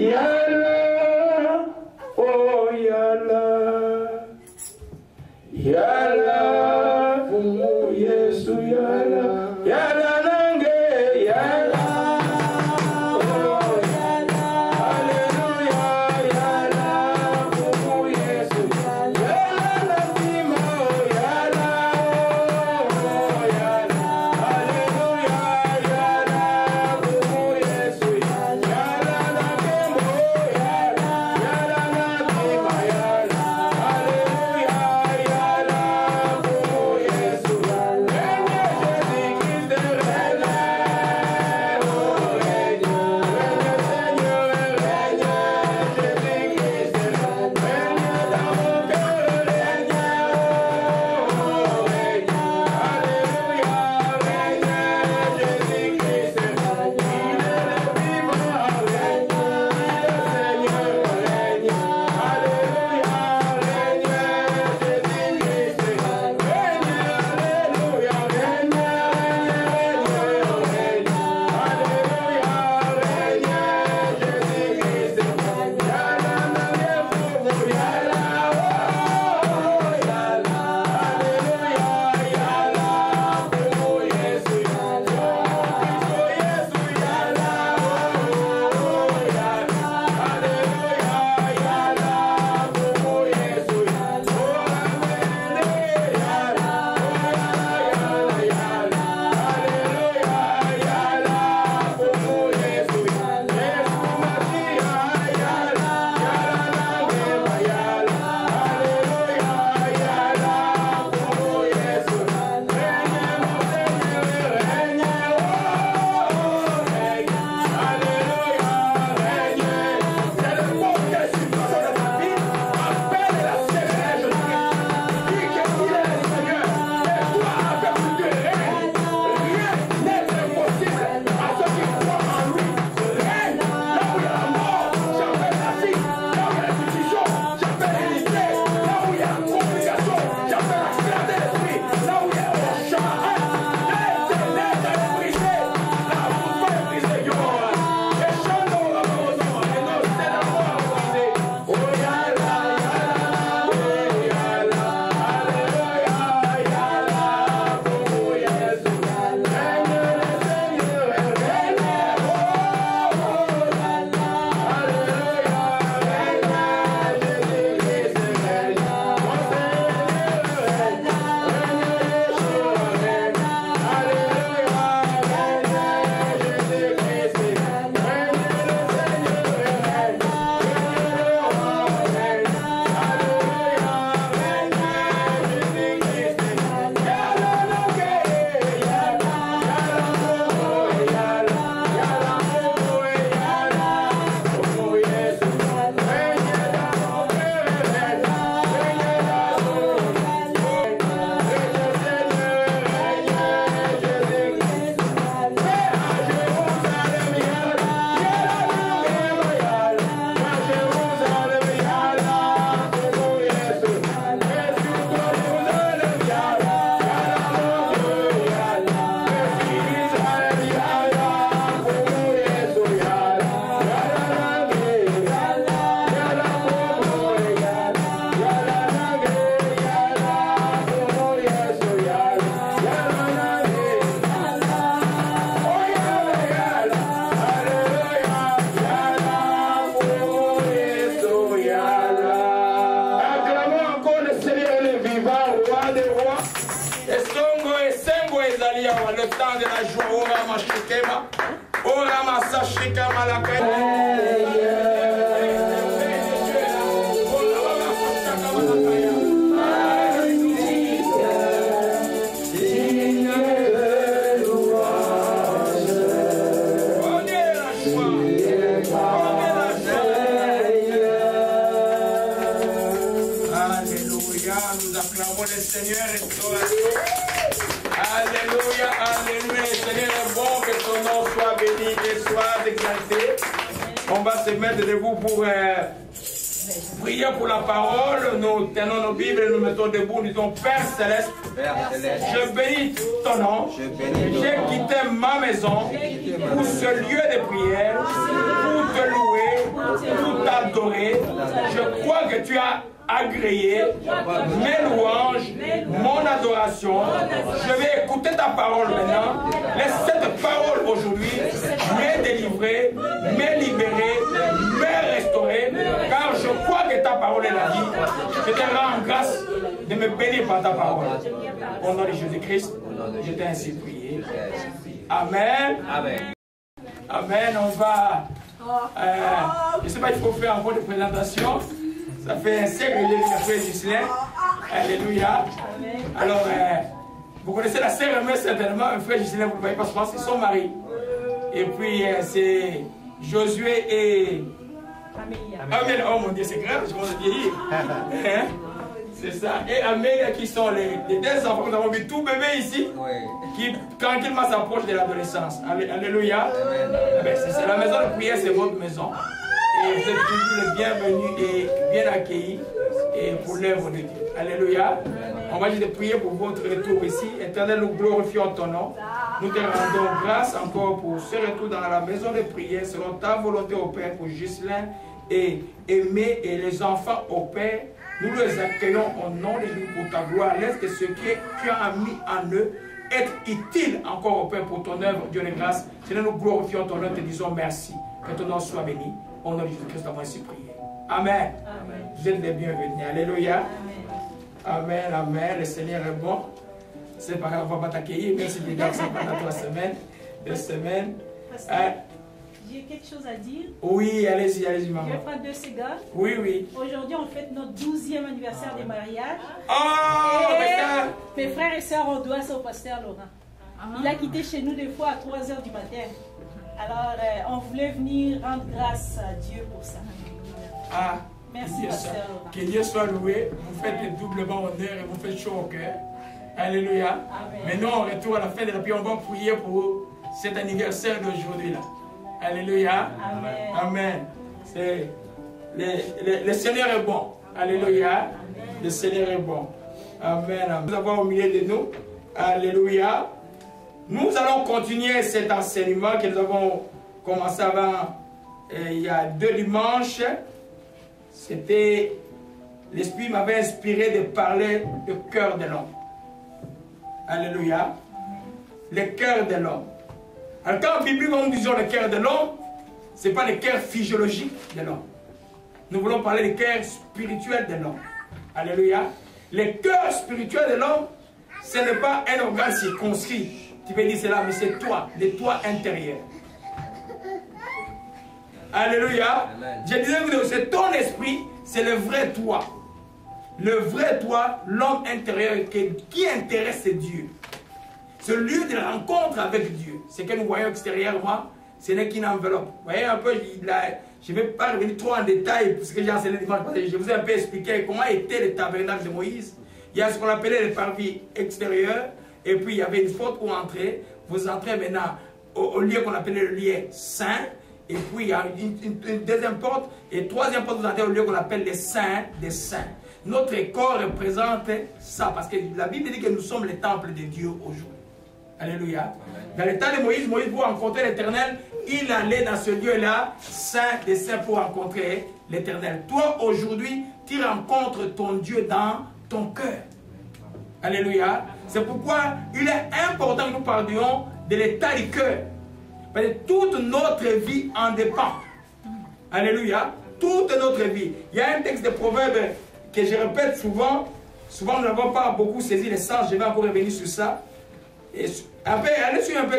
Yalla, oh yalla, yalla, oh Yesu yalla, yalla nange, yalla, oh yalla, hallelujah, yalla, oh Yesu, yalla lazima, yalla, oh yalla, hallelujah, yalla, oh Yesu, yalla nange, yalla, yalla lazima, yalla, hallelujah, yalla, oh Yesu, le temps de la joie, Orama Shikema, Orama Sashikama la nous acclamons le Seigneur restaurateur. Alléluia, alléluia. Le Seigneur est bon, que son nom soit béni et soit exalté. On va se mettre debout pour prier pour la parole. Nous tenons nos Bibles et nous mettons debout. Nous disons Père Céleste, je bénis ton nom. J'ai quitté ma maison pour ce lieu de prière, pour te louer, adoré. Je crois que tu as agréé mes louanges, mon adoration. Je vais écouter ta parole maintenant. Laisse cette parole aujourd'hui me délivrer, me libérer, me restaurer, car je crois que ta parole est la vie. Je te rends grâce de me bénir par ta parole. Au nom de Jésus-Christ, je t'ai ainsi prié. Amen. Amen. On va... je ne sais pas, il faut faire encore des présentations. Ça fait un siècle que j'ai fait Gislain. Alléluia. Alors, vous connaissez la sœur Aimée certainement, un frère Gislain, vous ne le voyez pas souvent, c'est son mari. Et puis, c'est Josué et... Amélie. Oh mon Dieu, c'est grave, je commence à vieillir. C'est ça. Et Amélie, qui sont les deux enfants que nous avons vu, tout bébé ici, qui tranquillement s'approche de l'adolescence. Alléluia. C'est la maison de prière, c'est votre maison. Et vous êtes toujours les bienvenus et bien accueillis et pour l'œuvre de Dieu. Alléluia. On va juste prier pour votre retour ici. Éternel, nous glorifions ton nom. Nous te rendons grâce encore pour ce retour dans la maison de prière selon ta volonté au Père pour Gislain et Aimé et les enfants au Père. Nous les accueillons au nom de Dieu pour ta gloire. Laisse que ce que tu as mis en eux être utile encore au Père pour ton œuvre. Dieu de grâce. Seigneur, nous glorifions ton nom et te disons merci. Que ton nom soit béni. Au nom de Jésus-Christ, nous avons ainsi prié. Amen. Vous êtes les bienvenus. Alléluia. Amen. Amen. Le Seigneur est bon. C'est pas grave, on va pas t'accueillir. Merci de garder pendant 3 semaines, 2 semaines. J'ai quelque chose à dire. Oui, allez-y, allez-y, maman. Je vais prendre 2 secondes. Oui, oui. Aujourd'hui, on fête notre 12e anniversaire de mariage. Oh, mes frères et sœurs, on doit ça au pasteur Laurent. Il a quitté chez nous des fois à 3 h du matin. Alors, on voulait venir rendre grâce à Dieu pour ça. Merci, pasteur Laurent. Que Dieu soit loué. Vous faites doublement honneur et vous faites chaud au cœur. Alléluia. Maintenant, on retourne à la fin de la prière. On va prier pour cet anniversaire d'aujourd'hui. Alléluia. Amen. Le Seigneur est bon. Alléluia. Amen. Le Seigneur est bon. Amen. Nous avons au milieu de nous. Alléluia. Nous allons continuer cet enseignement que nous avons commencé avant il y a 2 dimanches. C'était, l'Esprit m'avait inspiré de parler du cœur de l'homme. Alléluia. Le cœur de l'homme. Alors quand en Bible, nous disons le cœur de l'homme, ce n'est pas le cœur physiologique de l'homme. Nous voulons parler du cœur spirituel de l'homme. Alléluia. Le cœur spirituel de l'homme, ce n'est pas un organe circonscrit. Tu peux dire cela, mais c'est toi, le toi intérieur. Alléluia. Amen. Je disais que c'est ton esprit, c'est le vrai toi. Le vrai toi, l'homme intérieur qui intéresse Dieu. Ce lieu de rencontre avec Dieu. Ce que nous voyons extérieurement, ce n'est qu'une enveloppe. Vous voyez un peu, je ne vais pas revenir trop en détail, parce que j'ai enseigné dimanche passé. Je vous ai un peu expliqué comment était le tabernacle de Moïse. Il y a ce qu'on appelait le parvis extérieur. Et puis il y avait une porte pour entrer. Vous entrez maintenant au lieu qu'on appelait le lieu saint. Et puis il y a une deuxième porte. Et troisième porte, vous entrez au lieu qu'on appelle les saints des saints. Notre corps représente ça. Parce que la Bible dit que nous sommes les temples de Dieu aujourd'hui. Alléluia. Dans le temps de Moïse, pour rencontrer l'Éternel, il allait dans ce lieu-là, saint des saints, pour rencontrer l'Éternel. Toi, aujourd'hui, tu rencontres ton Dieu dans ton cœur. Alléluia. C'est pourquoi il est important que nous parlions de l'état du cœur. Parce que toute notre vie en dépend. Alléluia. Toute notre vie. Il y a un texte de Proverbes que je répète souvent. Souvent, nous n'avons pas beaucoup saisi le sens. Je vais encore revenir sur ça. Et après, allez sur un peu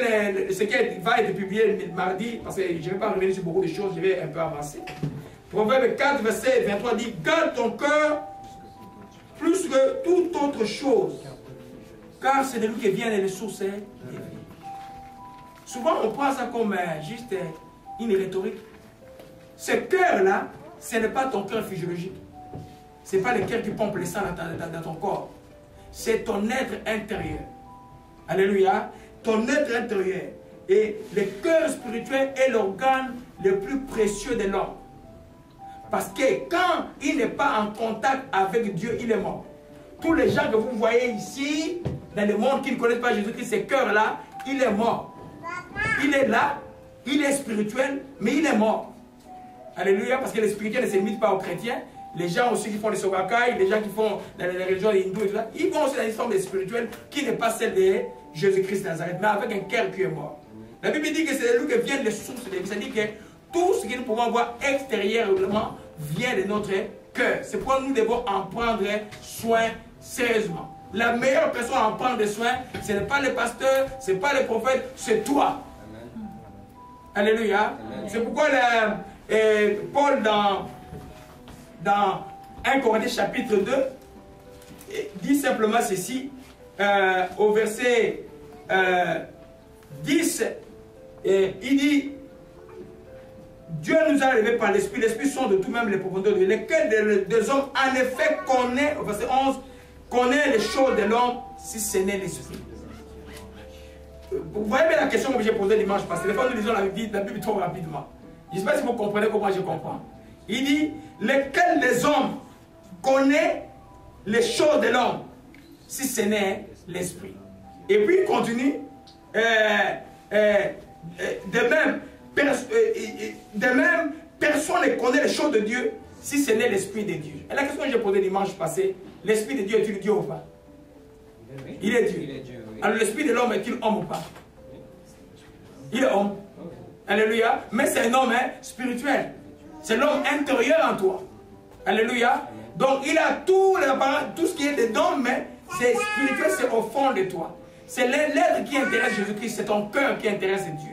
ce qui va être publié mardi. Parce que je ne vais pas revenir sur beaucoup de choses. Je vais un peu avancer. Proverbe 4, verset 23 dit: garde ton cœur plus que toute autre chose, car c'est de lui qui vient les ressources de vie. Souvent, on prend ça comme juste une rhétorique. Ce cœur-là, ce n'est pas ton cœur physiologique. Ce n'est pas le cœur qui pompe le sang dans ton corps. C'est ton être intérieur. Alléluia. Ton être intérieur. Et le cœur spirituel est l'organe le plus précieux de l'homme. Parce que quand il n'est pas en contact avec Dieu, il est mort. Tous les gens que vous voyez ici, dans le monde qui ne connaissent pas Jésus-Christ, ce cœur-là, il est mort. Il est là, il est spirituel, mais il est mort. Alléluia, parce que les spirituels ne se limitent pas aux chrétiens. Les gens aussi qui font les sogakai, les gens qui font les religions hindoues et tout ça, ils vont aussi dans une forme de spirituel qui n'est pas celle de Jésus-Christ Nazareth, mais avec un cœur qui est mort. La Bible dit que c'est de lui que viennent les sources de la vie. C'est-à-dire que tout ce que nous pouvons voir extérieurement vient de notre cœur. C'est pourquoi nous devons en prendre soin sérieusement. La meilleure personne à en prendre soin, ce n'est pas le pasteur, ce n'est pas le prophète, c'est toi. Amen. Alléluia. C'est pourquoi Paul dans 1 Corinthiens chapitre 2 dit simplement ceci au verset 10. Il dit: Dieu nous a élevés par l'Esprit. L'Esprit sont de tout même les profondeurs de Dieu. Lesquels des hommes en effet connaît, au verset 11, connaît les choses de l'homme si ce n'est l'Esprit. Vous voyez bien la question que j'ai posée dimanche passé. Des fois nous lisons la Bible trop rapidement. Je ne sais pas si vous comprenez comment je comprends. Il dit: lesquels des hommes connaît les choses de l'homme si ce n'est l'Esprit. Et puis il continue. De même, personne ne connaît les choses de Dieu si ce n'est l'Esprit de Dieu. Et la question que j'ai posée dimanche passé, l'Esprit de Dieu est-il Dieu ou pas? Il est Dieu. Oui. Alors l'Esprit de l'homme est-il homme ou pas? Il est homme. Alléluia. Mais c'est un homme spirituel. C'est l'homme intérieur en toi. Alléluia. Donc il a tout ce qui est dedans, mais c'est spirituel, c'est au fond de toi. C'est l'être qui intéresse Jésus-Christ, c'est ton cœur qui intéresse Dieu.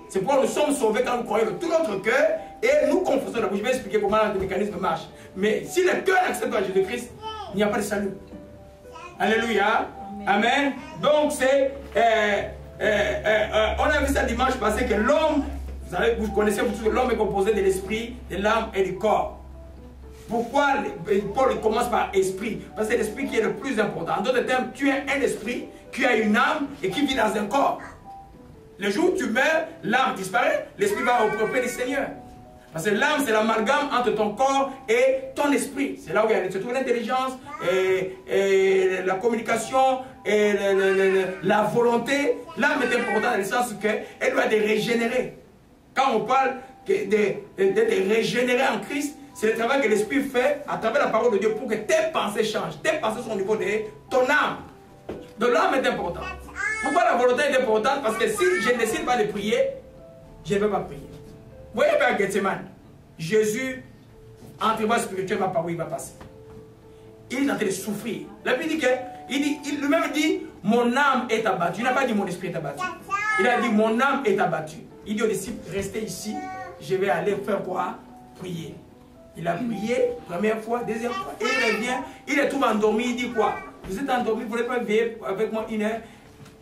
C'est pourquoi nous sommes sauvés quand nous croyons de tout notre cœur et nous confessons la bouche. Je vais expliquer comment le mécanisme marche. Mais si le cœur accepte à Jésus-Christ, il n'y a pas de salut. Alléluia. Amen. Donc c'est... on a vu ça dimanche passé que l'homme, vous connaissez que l'homme est composé de l'esprit, de l'âme et du corps. Pourquoi Paul commence par esprit? Parce que c'est l'esprit qui est le plus important. En d'autres termes, tu es un esprit, tu as une âme et qui vit dans un corps. Le jour où tu meurs, l'âme disparaît, l'esprit va auprès du Seigneur. Parce que l'âme, c'est l'amalgame entre ton corps et ton esprit. C'est là où il y a l'intelligence, et la communication, et la volonté. L'âme est importante dans le sens qu'elle doit être régénérée. Quand on parle d'être régénéré en Christ, c'est le travail que l'Esprit fait à travers la parole de Dieu pour que tes pensées changent. Tes pensées sont au niveau de ton âme. Donc l'âme est importante. Pourquoi la volonté est importante? Parce que si je ne décide pas de prier, je ne vais pas prier. Vous voyez bien Gethsemane, Jésus, en tribunal spirituel, va par où il va passer. Il est en train de souffrir. La Bible dit que, il lui-même dit, mon âme est abattue. Il n'a pas dit mon esprit est abattu. Il a dit mon âme est abattue. Il dit aux disciples, restez ici, je vais aller faire quoi? Prier. Il a prié, première fois, deuxième fois, et il revient, il est tout endormi, il dit quoi? Vous êtes endormi, vous ne voulez pas veiller avec moi une heure?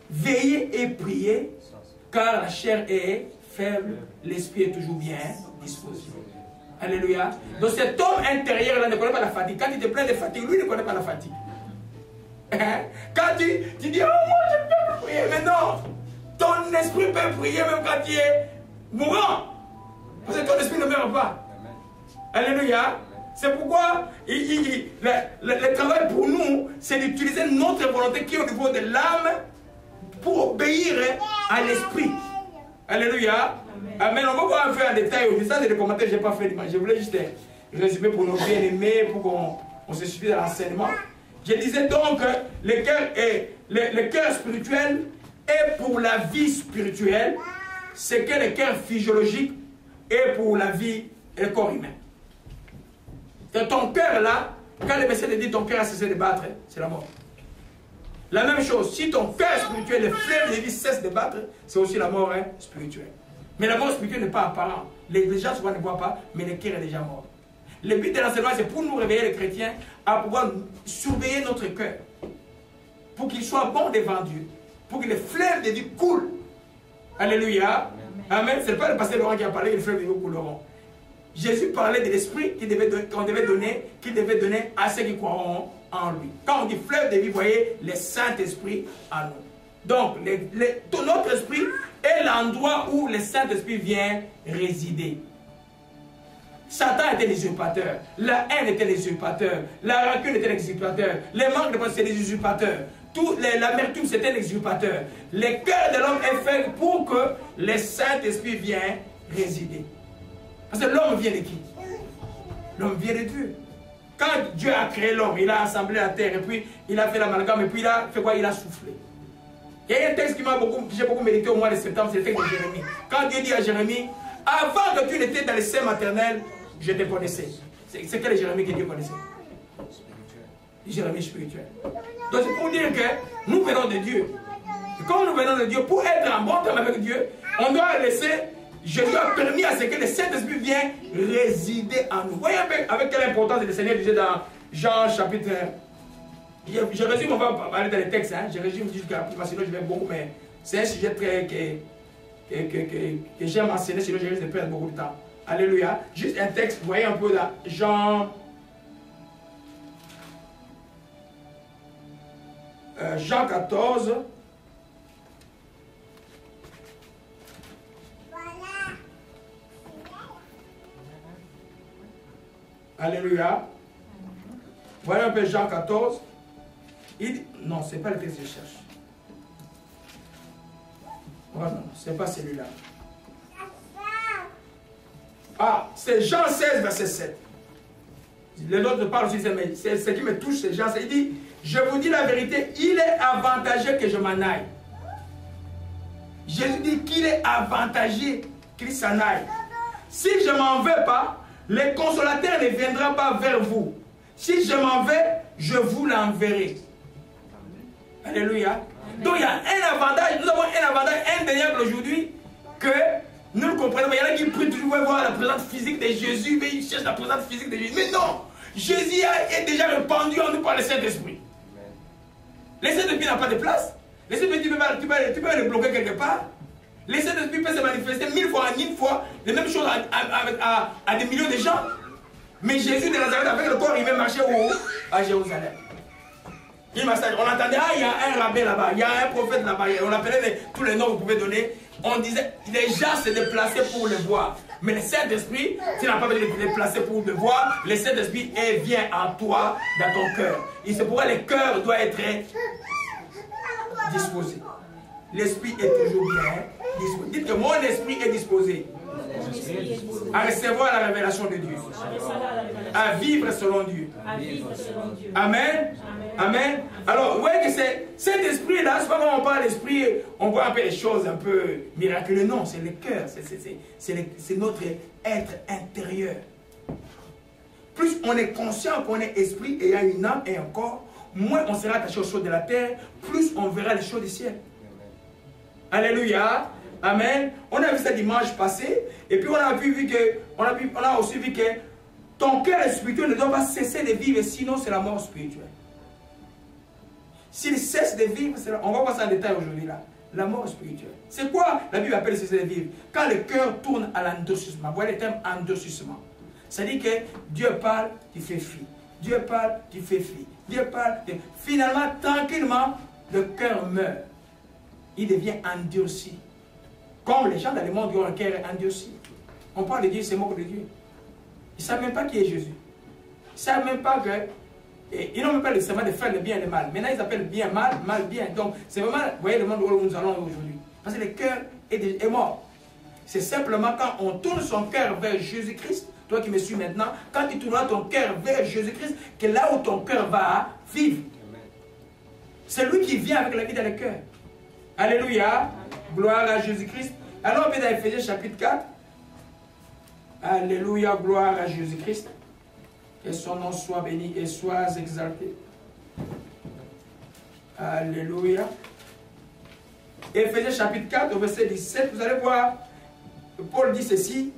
Veillez et priez, car la chair est faible, l'esprit est toujours bien disposé. Alléluia. Donc cet homme intérieur-là ne connaît pas la fatigue. Quand il te plaint de fatigue, lui ne connaît pas la fatigue. Quand tu dis, oh moi je peux prier, mais non, ton esprit peut prier même quand tu es mourant. Parce que ton esprit ne meurt pas. Alléluia. C'est pourquoi le travail pour nous, c'est d'utiliser notre volonté qui est au niveau de l'âme pour obéir à l'esprit. Alléluia. Amen. On va voir un peu en détail. Ça, c'est des commentaires que je n'ai pas fait dimanche. Je voulais juste résumer pour nos bien-aimés, pour qu'on se suive dans l'enseignement. Je disais donc que le cœur spirituel est pour la vie spirituelle ce que le cœur physiologique est pour la vie et le corps humain. Et ton cœur là, quand le Messie te dit ton cœur a cessé de battre, c'est la mort. La même chose, si ton cœur spirituel, le fleuve de vie cesse de battre, c'est aussi la mort spirituelle. Mais la mort spirituelle n'est pas apparente. Les gens souvent ne voient pas, mais le cœur est déjà mort. Le but de l'enseignement, c'est pour nous réveiller les chrétiens à pouvoir surveiller notre cœur. Pour qu'il soit bon devant Dieu. Pour que le fleuve de vie coule. Alléluia. Amen. Ce n'est pas le pasteur Laurent qui a parlé que le fleuve de vie couleront. Jésus parlait de l'esprit qu'il devait donner à ceux qui croiront en lui. Quand on dit fleuve de vie, vous voyez le Saint-Esprit en nous. Donc, notre esprit est l'endroit où le Saint-Esprit vient résider. Satan était l'usurpateur, la haine était l'usurpateur, la rancune était l'usurpateur, les manques de pensée c'était les usurpateurs, l'amertume c'était l'usurpateur. Le cœur de l'homme est fait pour que le Saint-Esprit vienne résider. Parce que l'homme vient de qui? L'homme vient de Dieu. Quand Dieu a créé l'homme, il a assemblé la terre, et puis il a fait l'amalgame, et puis il a fait quoi? Il a soufflé. Il y a un texte que j'ai beaucoup médité au mois de septembre, c'est le texte de Jérémie. Quand Dieu dit à Jérémie, avant que tu n'étais dans les seins maternels, je te connaissais. C'est quel Jérémie que Dieu connaissait? Jérémie spirituel. Donc c'est pour dire que nous venons de Dieu. Et comme nous venons de Dieu, pour être en bon terme avec Dieu, on doit laisser, Jésus a permis à ce que le Saint-Esprit vienne résider en nous. Voyez un peu avec quelle importance le Seigneur disait dans Jean chapitre 1. Je résume, on va parler dans les textes, hein. Je résume jusqu'à plus parce que sinon je vais beaucoup, mais c'est un sujet très que j'aime enseigner, sinon je risque de perdre beaucoup de temps. Alléluia. Juste un texte, vous voyez un peu là, Jean 14. Alléluia. Voyez un peu Jean 14. Non, ce n'est pas le texte que je cherche. Oh non, ce n'est pas celui-là. Ah, c'est Jean 16, verset 7. Les autres parlent aussi, mais ce qui me touche, c'est Jean 16. Il dit, je vous dis la vérité, il est avantageux que je m'en aille. Jésus dit qu'il est avantageux qu'il s'en aille. Si je ne m'en vais pas, le consolateur ne viendra pas vers vous. Si je m'en vais, je vous l'enverrai. Alléluia. Donc il y a un avantage, nous avons un avantage indéniable aujourd'hui que nous le comprenons. Il y en a qui prient toujours voir la présence physique de Jésus, mais ils cherchent la présence physique de Jésus. Mais non, Jésus est déjà répandu en nous par le Saint-Esprit. Le Saint-Esprit n'a pas de place. Le Saint-Esprit, tu peux le bloquer quelque part. Le Saint-Esprit peut se manifester 1000 fois en une fois, les mêmes choses à des millions de gens. Mais Jésus de Nazareth, avec le corps, il va marcher où? À Jérusalem. On entendait, il y a un rabbin là-bas, il y a un prophète là-bas, on appelait tous les noms que vous pouvez donner. On disait, les gens se déplaçaient pour le voir. Mais le Saint-Esprit, s'il n'a pas besoin de se déplacer pour le voir, le Saint-Esprit vient en toi, dans ton cœur. Et c'est pourquoi le cœur doit être disposé. L'esprit est toujours bien disposé. Dites que mon esprit est disposé à recevoir la révélation de Dieu, à vivre selon Dieu. Amen. Amen. Alors, vous voyez que cet esprit-là, c'est pas quand on parle d'esprit, on voit un peu les choses un peu miraculeuses. Non, c'est le cœur, c'est notre être intérieur. Plus on est conscient qu'on est esprit et il y a une âme et un corps, moins on sera attaché aux choses de la terre, plus on verra les choses du ciel. Alléluia. Amen. On a vu ça dimanche passé, et puis on a aussi vu que ton cœur spirituel ne doit pas cesser de vivre, sinon c'est la mort spirituelle. S'il cesse de vivre, on va voir ça en détail aujourd'hui là. La mort spirituelle. C'est quoi la Bible appelle cesser de vivre? Quand le cœur tourne à l'endurcissement. Vous voyez le terme endurcissement. C'est-à-dire que Dieu parle, tu fais fi. Dieu parle, tu fais fi. Dieu parle, finalement, tranquillement, le cœur meurt. Il devient endurci. Comme les gens dans le monde qui ont un cœur endurci. On parle de Dieu, c'est moque de Dieu. Ils ne savent même pas qui est Jésus. Ils ne savent même pas que... ils n'ont même pas le serment de faire le bien et le mal. Maintenant, ils appellent bien mal, mal bien. Donc, c'est vraiment, vous voyez le monde où nous allons aujourd'hui. Parce que le cœur est mort. C'est simplement quand on tourne son cœur vers Jésus-Christ, toi qui me suis maintenant, quand tu tourneras ton cœur vers Jésus-Christ, que là où ton cœur va vivre. C'est lui qui vient avec la vie dans le cœur. Alléluia. Gloire à Jésus-Christ. Alors, on va dans Éphésiens chapitre 4. Alléluia, gloire à Jésus-Christ. Que son nom soit béni et soit exalté. Alléluia. Éphésiens chapitre 4, verset 17. Vous allez voir, Paul dit ceci.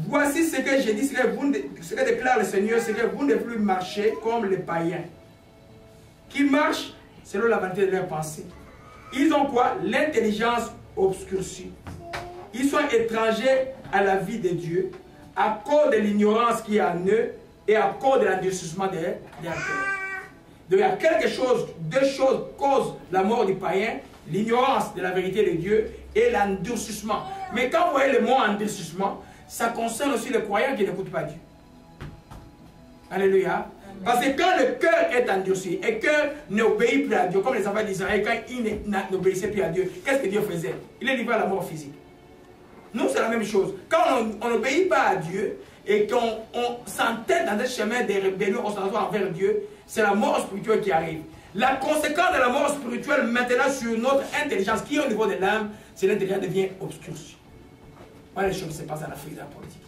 Voici ce que j'ai dit, ce que déclare le Seigneur, c'est que vous ne devez plus marcher comme les païens, qui marchent selon la vanité de leurs pensées. Ils ont quoi? L'intelligence obscurcie. Ils sont étrangers à la vie de Dieu, à cause de l'ignorance qui est en eux et à cause de l'endurcissement de leur cœur. Donc il y a quelque chose, deux choses causent la mort du païen, l'ignorance de la vérité de Dieu et l'endurcissement. Mais quand vous voyez le mot endurcissement, ça concerne aussi les croyants qui n'écoutent pas Dieu. Alléluia. Parce que quand le cœur est endurci et le cœur n'obéit plus à Dieu, comme les enfants d'Israël, quand ils n'obéissaient plus à Dieu, qu'est-ce que Dieu faisait? Il les livrait à la mort physique. nous c'est la même chose. Quand on n'obéit pas à Dieu et qu'on s'entête dans un chemin de rébellion envers Dieu, c'est la mort spirituelle qui arrive. La conséquence de la mort spirituelle maintenant sur notre intelligence, qui est au niveau de l'âme, c'est l'intelligence devient obscurcie. Voilà les choses qui se passent dans l'Afrique de la politique.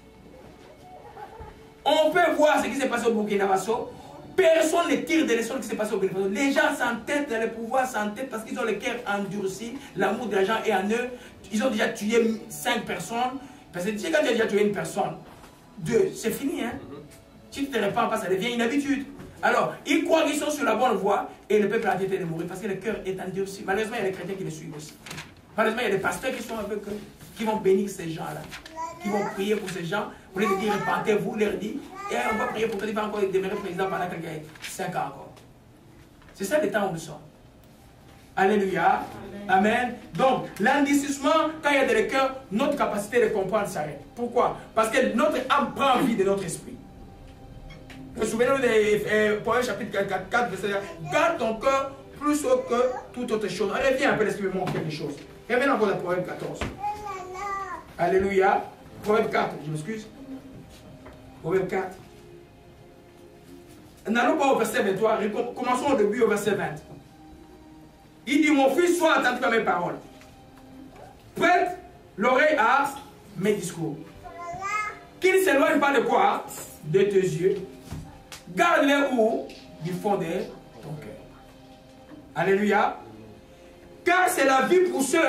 On peut voir ce qui s'est passé au Burkina Faso. Personne ne tire des leçons de ce qui s'est passé au Burkina Faso. Les gens s'entêtent dans le pouvoir, s'entêtent parce qu'ils ont le cœur endurci, l'amour de l'argent est en eux. Ils ont déjà tué 5 personnes. Parce que quand tu as déjà tué une personne, 2, c'est fini. Hein? Si tu ne te répands pas, ça devient une habitude. Alors, ils croient qu'ils sont sur la bonne voie et le peuple a été de mourir parce que le cœur est endurci. Malheureusement, il y a des chrétiens qui les suivent aussi. Malheureusement, il y a des pasteurs qui sont avec eux, qui vont bénir ces gens-là, qui vont prier pour ces gens, pour leur dire repentez-vous, leur dire, et on va prier pour toi, il va encore demeurer président pendant 5 ans encore. C'est ça le temps où nous sommes. Alléluia. Amen. Donc, l'endurcissement, quand il y a dans le cœur, notre capacité de comprendre s'arrête. Pourquoi? Parce que notre âme prend vie de notre esprit. Souvenez-vous de Proverbe chapitre 4, verset 1. Garde ton cœur plus haut que toute autre chose. Allez, viens un peu, laisse-moi montrer quelque chose. Revenons encore à Proverbe 14. Alléluia. Proverbe 4, je m'excuse. Proverbe 4. N'allons pas au verset 23, commençons au début au verset 20. Il dit, mon fils, sois attentif à mes paroles. Prête l'oreille à mes discours. Qu'il ne s'éloigne pas de quoi? De tes yeux. Garde-les où? Du fond de ton cœur. Alléluia. Car c'est la vie pour ceux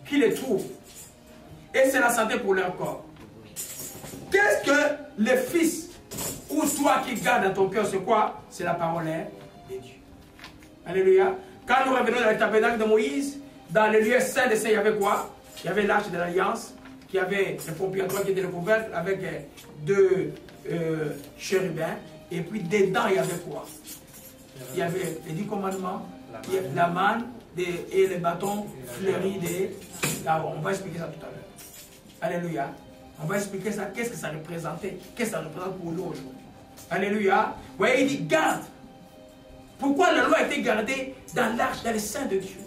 qui les trouvent. Et c'est la santé pour leur corps. Qu'est-ce que le Fils ou toi qui garde dans ton cœur, c'est quoi? C'est la parole de Dieu. Alléluia. Quand nous revenons dans le tabernacle de Moïse, dans le lieu saint de saint, il y avait quoi? Il y avait l'arche de l'alliance, qui avait le pompiatoire qui était recouvert avec 2 chérubins. Et puis dedans, il y avait quoi? Il y avait les 10 commandements, la manne et les bâtons fleuris d'Aaron. On va expliquer ça tout à l'heure. Alléluia. On va expliquer ça, qu'est-ce que ça représentait, qu'est-ce que ça représente pour nous aujourd'hui. Alléluia. Vous voyez, il dit garde. Pourquoi la loi a été gardée dans l'arche, dans les seins de Dieu?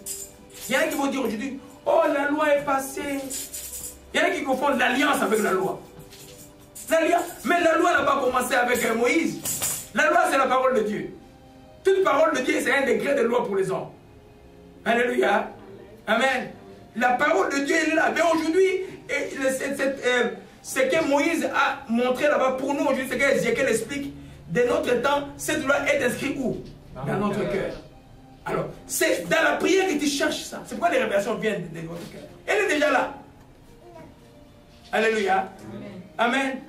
Il y en a qui vont dire aujourd'hui, oh la loi est passée. Il y en a qui confondent l'alliance avec la loi. Mais la loi n'a pas commencé avec Moïse. La loi, c'est la parole de Dieu. Toute parole de Dieu, c'est un degré de loi pour les hommes. Alléluia. Amen. La parole de Dieu est là. Mais aujourd'hui, ce que Moïse a montré là-bas pour nous aujourd'hui, c'est que Ézéchiel explique, de notre temps, cette loi est inscrite où? Dans notre cœur. Alors, c'est dans la prière que tu cherches ça. C'est pourquoi les révélations viennent de votre cœur. Elle est déjà là. Alléluia. Amen.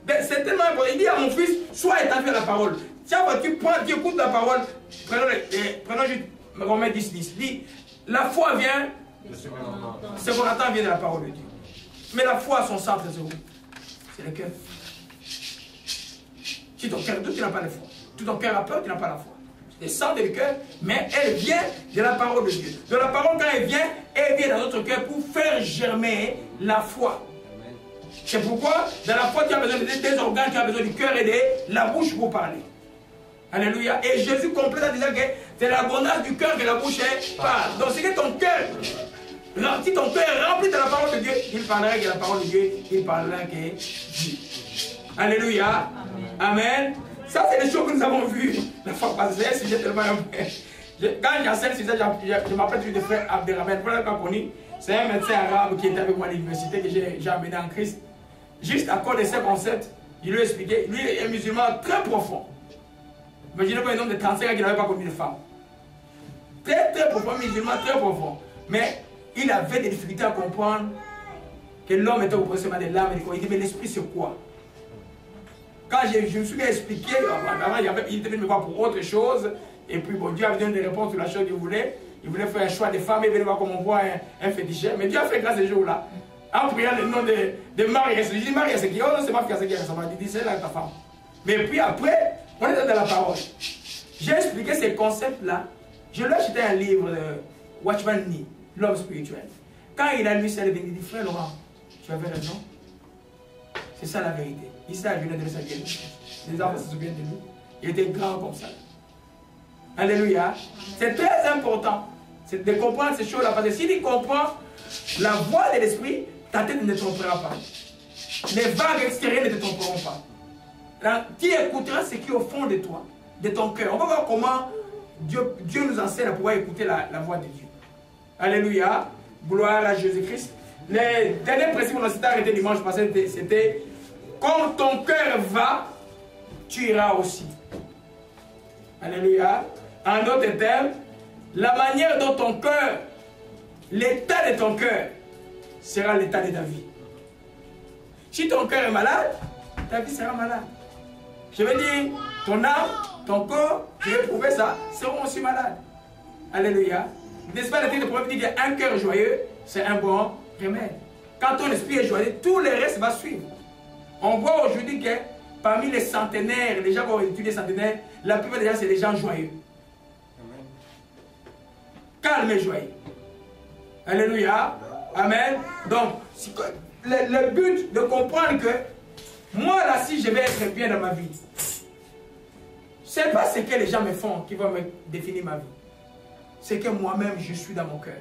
C'est tellement important. Il dit à mon fils, sois attentif à la parole. Tiens, tu écoutes la parole. Prenons juste Romains 10, 10. Dit, la foi vient, ce qu'on attend vient de la parole de Dieu. Mais la foi, son centre, c'est où? C'est le cœur. Si ton cœur doute, tu n'as pas la foi. Si ton cœur a peur, tu n'as pas la foi. C'est le centre du cœur, mais elle vient de la parole de Dieu. De la parole, quand elle vient dans notre cœur pour faire germer la foi. C'est pourquoi, dans la foi, tu as besoin des organes, tu as besoin du cœur et de la bouche pour parler. Alléluia. Et Jésus complète en disant que c'est l'abondance du cœur que la bouche parle. Donc, c'est que ton cœur, si ton cœur est rempli de la parole de Dieu, il parlera que la parole de Dieu, il parlera que Dieu. Alléluia. Amen. Ça, c'est les choses que nous avons vues la fois passée. C'est un sujet tellement quand j'enseigne, je m'appelle toujours des frères Abderrahman. Vous l'avez pas connu. C'est un médecin arabe qui était avec moi à l'université que j'ai amené en Christ. Juste à cause de ce concept, je lui ai expliqué. Lui est un musulman très profond. Imaginez pas un homme de 35 ans qui n'avait pas connu de femme. Très très profond, musulman très profond. Mais il avait des difficultés à comprendre que l'homme était au processus de l'âme. Il dit, mais l'esprit c'est quoi? Quand je me suis expliqué, avant il devait me voir pour autre chose. Et puis bon, Dieu avait donné des réponses sur la chose qu'il voulait. Il voulait faire un choix de femme, il venait voir comment on voit un féticheur. Mais Dieu a fait grâce ce jour-là. En priant le nom de Marie. Je dis Marie, c'est qui? Oh non, c'est ma fille, c'est qui? Ça m'a dit, c'est là ta femme. Mais puis après, on est dans la parole. J'ai expliqué ces concepts-là. Je lui ai acheté un livre de Watchman Nee, l'homme spirituel. Quand il a lu ça, il dit, frère Laurent, tu avais raison. C'est ça la vérité. Il s'est ajouté de sa gueule. Les enfants se souviennent de lui. Il était grand comme ça. Alléluia. C'est très important de comprendre ces choses-là. Parce que s'il comprend la voix de l'esprit, ta tête ne te trompera pas. Les vagues extérieures ne te tromperont pas. Là, tu écouteras ce qui est au fond de toi, de ton cœur. On va voir comment Dieu nous enseigne à pouvoir écouter la voix de Dieu. Alléluia. Gloire à Jésus-Christ. Les derniers principes qu'on a cité arrêté dimanche passé, c'était quand ton cœur va, tu iras aussi. Alléluia. En d'autres termes, la manière dont ton cœur, l'état de ton cœur, sera l'état de ta vie. Si ton cœur est malade, ta vie sera malade. Je veux dire, ton âme, ton corps, je vais prouver ça, seront aussi malades. Alléluia. N'est-ce pas le texte de Proverbe dit qu'un cœur joyeux, c'est un bon remède. Quand ton esprit est joyeux, tout le reste va suivre. On voit aujourd'hui que parmi les centenaires, les gens qui ont étudié les centenaires, la plupart des gens, c'est des gens joyeux. Calme et joyeux. Alléluia. Amen. Donc, le but de comprendre que moi là, si je vais être bien dans ma vie, ce n'est pas ce que les gens me font qui vont me définir ma vie. C'est que moi-même, je suis dans mon cœur.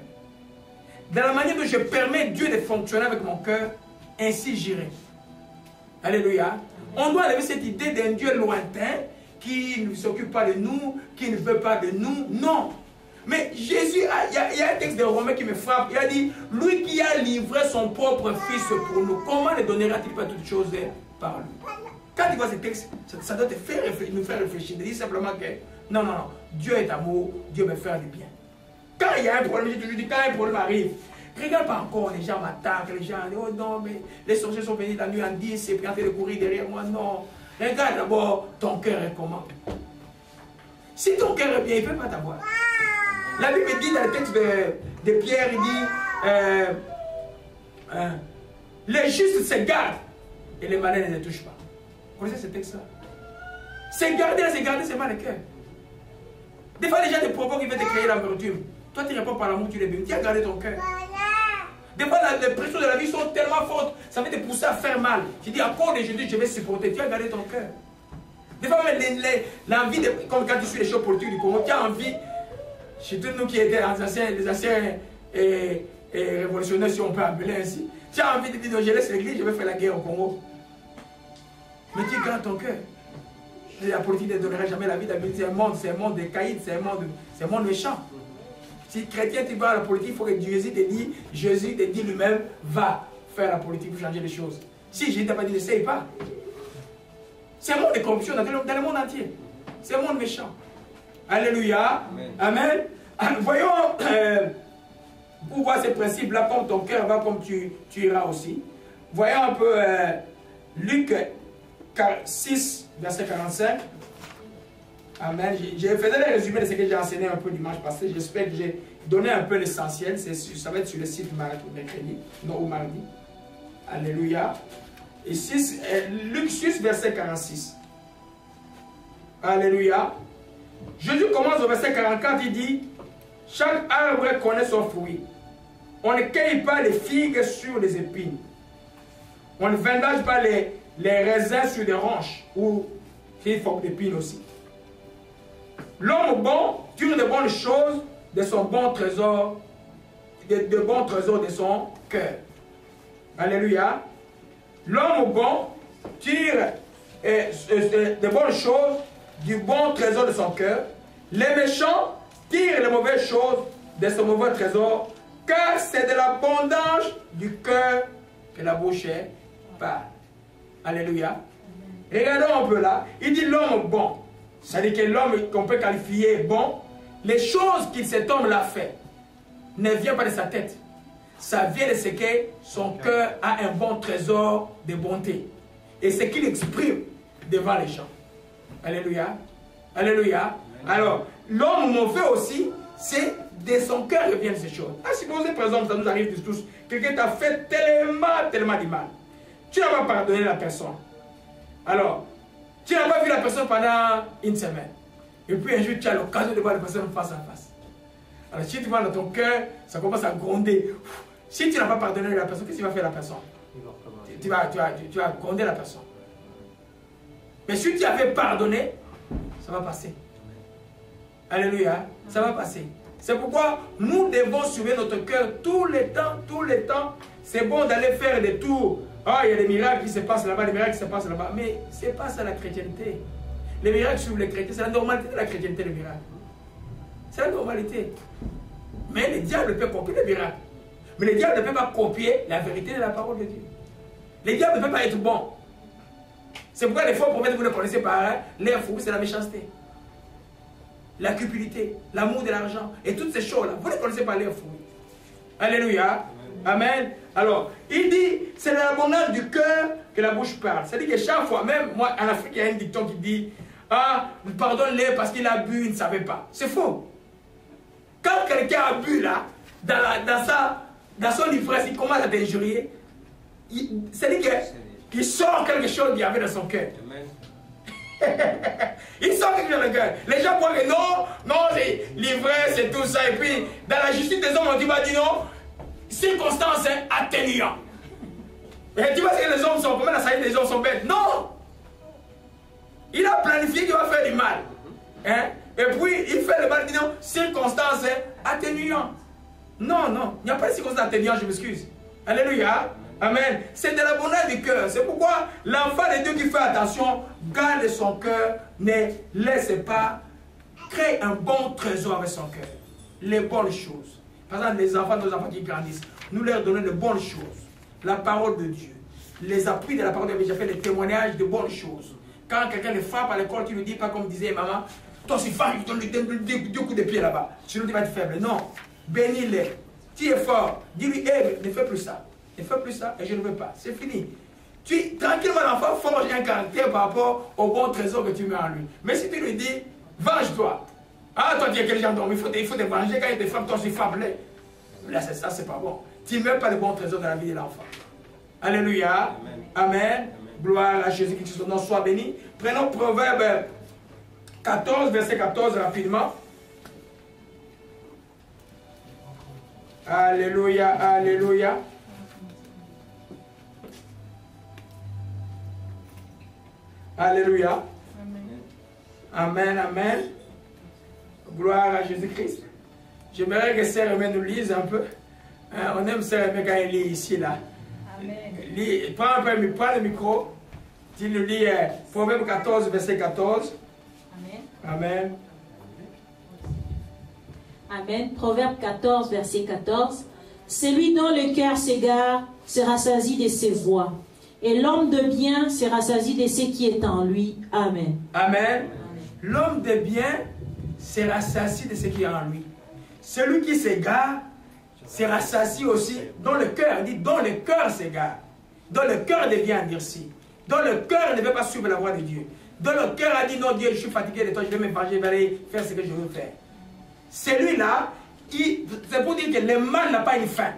Dans la manière dont je permets Dieu de fonctionner avec mon cœur, ainsi j'irai. Alléluia. On doit enlever cette idée d'un Dieu lointain qui ne s'occupe pas de nous, qui ne veut pas de nous. Non. Mais Jésus, il y a un texte de Romains qui me frappe. Il a dit, lui qui a livré son propre fils pour nous, comment ne donnera-t-il pas toutes choses par lui? Quand tu vois ce texte, ça doit nous faire réfléchir. Il dit simplement que, non, Dieu est amour, Dieu veut faire du bien. Quand il y a un problème, j'ai toujours dit, quand un problème arrive, regarde pas encore, les gens m'attaquent, les gens disent, oh non, mais les sorciers sont venus la nuit en 10 et puis en train de courir derrière moi. Non. Regarde d'abord ton cœur est comment. Si ton cœur est bien, il ne peut pas t'avoir. La Bible dit dans le texte de Pierre, il dit, les justes se gardent et les malins ne les touchent pas. Vous connaissez ce texte-là? Se garder, c'est mal le cœur. Des fois, les gens te provoquent, ils veulent te créer l'amertume. Toi, tu réponds par l'amour, tu les bénis. Tu as gardé ton cœur. Des fois, les pressions de la vie sont tellement fortes, ça va te pousser à faire mal. Tu dis, à cause de Jésus, je vais supporter. Tu as gardé ton cœur. Des fois, même l'envie, comme quand tu suis les choses politiques du Congo, tu as envie, chez tous nous qui étaient les anciens révolutionnaires, si on peut appeler ainsi, tu as envie de dire, je laisse l'église, je vais faire la guerre au Congo. Mais tu gardes ton cœur. La politique ne donnera jamais la vie d'habitude. C'est un monde de caïds, c'est un monde méchant. Si chrétien, tu vas à la politique, il faut que Jésus te dise lui-même, va faire la politique pour changer les choses. Si Jésus t'a pas dit, n'essaye pas. C'est un monde de corruption dans le monde entier. C'est un monde méchant. Alléluia. Amen. Amen. Voyons, pour voir ces principes-là, comme ton cœur va, comme tu iras aussi. Voyons un peu Luc 6, verset 45. Amen. Je faisais le résumé de ce que j'ai enseigné un peu dimanche passé. J'espère que j'ai donné un peu l'essentiel. Ça va être sur le site mercredi, non, ou mardi. Alléluia. Et Luc 6, verset 46. Alléluia. Jésus commence au verset 44, il dit, chaque arbre connaît son fruit. On ne cueille pas les figues sur les épines. On ne vendage pas les raisins sur des roches ou des formes d'épines aussi. L'homme bon tire de bonnes choses de son bon trésor, de bons trésors de son cœur. Alléluia. L'homme bon tire de bonnes choses du bon trésor de son cœur. Les méchants tirent les mauvaises choses de son mauvais trésor, car c'est de l'abondance du cœur que la bouche parle. Alléluia. Regardons un peu là. Il dit l'homme bon. C'est-à-dire que l'homme qu'on peut qualifier bon, les choses qu'il cet homme-là fait ne viennent pas de sa tête. Ça vient de ce que son cœur a un bon trésor de bonté. Et ce qu'il exprime devant les gens. Alléluia. Alléluia. Alors, l'homme mauvais aussi, c'est de son cœur que viennent ces choses. Ah, supposez par exemple, ça nous arrive tous, quelqu'un t'a fait tellement du mal. Tu n'as pas pardonné la personne. Alors, tu n'as pas vu la personne pendant une semaine. Et puis un jour, tu as l'occasion de voir la personne face à face. Alors, si tu vois dans ton cœur, ça commence à gronder. Si tu n'as pas pardonné la personne, qu'est-ce que tu vas faire la personne? Tu vas gronder la personne. Mais si tu avais pardonné, ça va passer. Alléluia, ça va passer. C'est pourquoi nous devons suivre notre cœur tout le temps, C'est bon d'aller faire des tours. Ah, il y a des miracles qui se passent là-bas, des miracles qui se passent là-bas. Mais ce n'est pas ça la chrétienté. Les miracles sur les chrétiens, c'est la normalité de la chrétienté, les miracles. C'est la normalité. Mais le diable peut copier les miracles. Mais le diable ne peut pas copier la vérité de la parole de Dieu. Le diable ne peut pas être bon. C'est pourquoi les faux prophètes, vous les connaissez par l'air fou, c'est la méchanceté. La cupidité, l'amour de l'argent et toutes ces choses-là. Vous les connaissez par l'air fou. Alléluia. Amen. Alors, il dit, c'est de l'abondance du cœur que la bouche parle. C'est-à-dire que chaque fois, même moi, en Afrique, il y a un dicton qui dit, ah, pardonne-le parce qu'il a bu, il ne savait pas. C'est faux. Quand quelqu'un a bu là, dans son ivresse, il commence à t'injurier, c'est-à-dire qu'il sort quelque chose qu'il y avait dans son cœur. Il sort quelque chose dans le cœur. Les gens croient que non, c'est l'ivresse et tout ça. Et puis, dans la justice des hommes, on dit, non, circonstances atténuantes. Et tu vois que les hommes sont, comment la saillie des hommes sont bêtes? Non! Il a planifié qu'il va faire du mal. Hein? Et puis, il fait le mal, il dit non, circonstances atténuantes. Non, il n'y a pas de circonstances atténuantes, je m'excuse. Alléluia. Amen. C'est de la bonheur du cœur. C'est pourquoi l'enfant de Dieu qui fait attention, garde son cœur, ne laisse pas, crée un bon trésor avec son cœur. Les bonnes choses. Par exemple, les enfants, nos enfants qui grandissent, nous leur donnons de bonnes choses. La parole de Dieu. Les appuis de la parole de Dieu. J'ai fait des témoignages de bonnes choses. Quand quelqu'un le frappe à l'école, tu ne lui dis pas comme disait maman, toi si fort, tu donnes deux coups de pied là-bas. Sinon tu vas être faible. Non. Bénis-les. Tu es fort. Dis-lui, ne fais plus ça. Ne fais plus ça et je ne veux pas. C'est fini. Tranquillement, l'enfant forge un caractère par rapport au bon trésor que tu mets en lui. Mais si tu lui dis, venge-toi. Ah, toi, tu es quel genre d'homme? Il faut te venger quand il te frappe, toi aussi frappe-les. Là, ça, c'est pas bon. Tu ne mets pas le bon trésor dans la vie de l'enfant. Alléluia. Amen. Gloire à Jésus, que son nom soit béni. Prenons Proverbe 14, verset 14 rapidement. Alléluia, alléluia. Alléluia. Amen, amen. Gloire à Jésus-Christ. J'aimerais que Sœur Aimée nous lise un peu. On aime Sœur Aimée quand elle lit ici, là. Amen. Prends le micro. Tu nous lis Proverbe 14, verset 14. Amen. Amen. Amen. Proverbe 14, verset 14. Celui dont le cœur s'égare se rassasie de ses voies, et l'homme de bien se rassasie de ce qui est en lui. Amen. Amen. L'homme de bien se rassasie de ce qui est en lui. Celui qui s'égare se rassasie aussi dans le cœur. Il dit, dont le cœur s'égare. Dont le cœur devient endurci. Dont le cœur ne veut pas suivre la voie de Dieu. Dont le cœur a dit, non Dieu, je suis fatigué de toi, je vais me venger, je vais aller faire ce que je veux faire. Celui-là, c'est pour dire que le mal n'a pas une fin.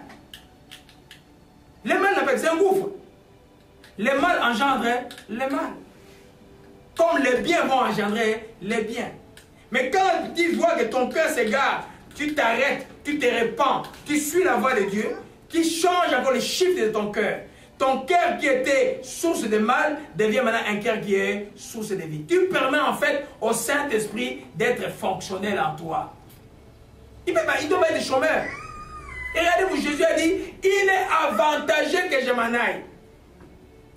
Le mal n'a pas, c'est un gouffre. Le mal engendre le mal. Comme les biens vont engendrer les biens. Mais quand tu vois que ton cœur s'égare, tu t'arrêtes, tu te répands, tu suis la voie de Dieu, qui change encore le chiffre de ton cœur. Ton cœur qui était source de mal devient maintenant un cœur qui est source de vie. Tu permets en fait au Saint-Esprit d'être fonctionnel en toi. Il ne doit pas être chômeur. Et regardez-vous, Jésus a dit, il est avantageux que je m'en aille.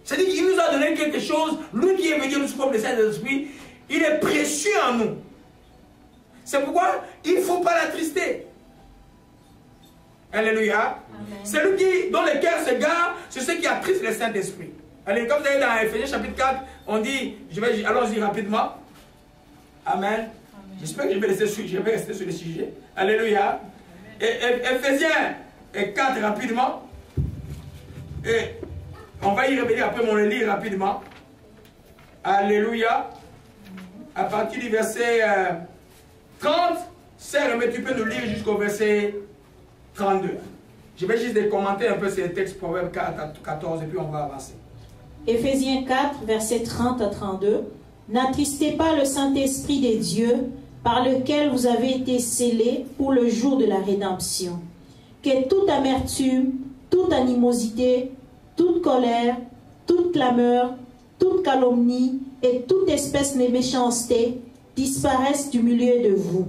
C'est-à-dire qu'il nous a donné quelque chose, lui qui est venu nous souffrir le Saint-Esprit, il est précieux en nous. C'est pourquoi il ne faut pas l'attrister. Alléluia. Celui dont le cœur s'égare, c'est ce qui attriste le Saint-Esprit. Allez, comme vous avez dans Éphésiens chapitre 4, on dit, allons-y rapidement. Amen. J'espère que je vais rester sur le sujet. Alléluia. Et Éphésiens 4 rapidement. Et on va y revenir après, on le lit rapidement. Alléluia. À partir du verset 30, Sœur, mais tu peux nous lire jusqu'au verset 32. Je vais juste commenter un peu ces textes, Proverbe 4 à 14, et puis on va avancer. Éphésiens 4, versets 30 à 32. N'attristez pas le Saint-Esprit des dieux, par lequel vous avez été scellés pour le jour de la rédemption. Que toute amertume, toute animosité, toute colère, toute clameur, toute calomnie et toute espèce de méchanceté disparaissent du milieu de vous.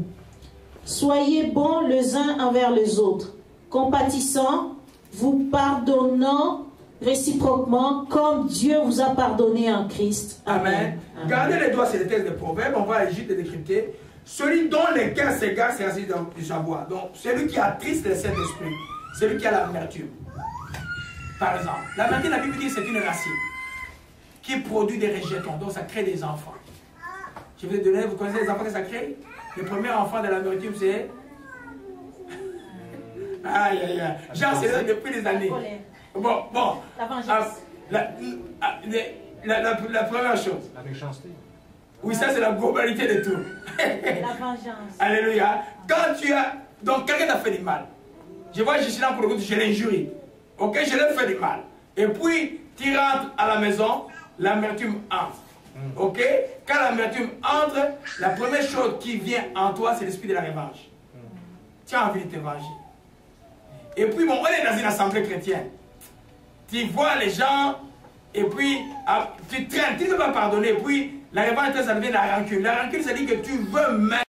Soyez bons les uns envers les autres, compatissants, vous pardonnant réciproquement comme Dieu vous a pardonné en Christ. Amen. Amen. Gardez les doigts sur les textes des proverbes, on va juste les décrypter. Celui dont les cœurs s'égarent, c'est assis dans du savoir. Donc, celui qui attriste le Saint-Esprit, celui qui a l'amertume. Par exemple, l'amertume, la Bible dit c'est une racine qui produit des rejetons, donc ça crée des enfants. Je vais vous donner, vous connaissez les enfants que ça crée? Le premier enfant de l'amertume, c'est... Aïe, aïe, aïe. Genre, c'est là depuis des années. Bon. La vengeance. La première chose. La méchanceté. Oui, ça c'est la globalité de tout. La vengeance. Alléluia. Quand tu as... Donc, quelqu'un t'a fait du mal. Je vois, je suis là pour le coup, je l'injurie. Ok, je l'ai fait du mal. Et puis, tu rentres à la maison, l'amertume entre. Ok? Quand l'amertume entre, la première chose qui vient en toi, c'est l'esprit de la revanche. Tu as envie de te venger. Et puis, bon, on est dans une assemblée chrétienne. Tu vois les gens, et puis, tu traînes, tu ne peux pas pardonner. Et puis, la revanche, ça devient la rancune. La rancune, ça dit que tu veux même,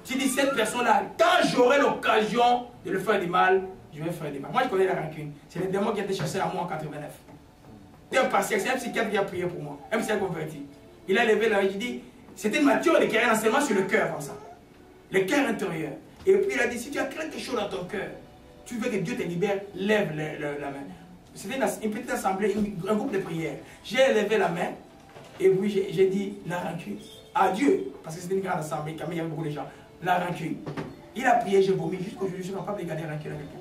tu dis, cette personne-là, quand j'aurai l'occasion de le faire du mal, je vais faire du mal. Moi, je connais la rancune. C'est le démon qui a été chassé à moi en 89. C'est un pasteur, c'est un psychiatre qui a prié pour moi. Un psychiatre converti. Il a levé la main, il dit, c'était une mature de carrière seulement sur le cœur, comme ça. Le cœur intérieur. Et puis, il a dit, si tu as quelque chose dans ton cœur, tu veux que Dieu te libère, lève la main. C'était une petite assemblée, un groupe de prière. J'ai levé la main, et puis j'ai dit, la rancune, à Dieu, parce que c'était une grande assemblée, quand même, il y avait beaucoup de gens. La rancune. Il a prié, j'ai vomi, jusqu'aujourd'hui, je suis capable de garder la rancune avec lui.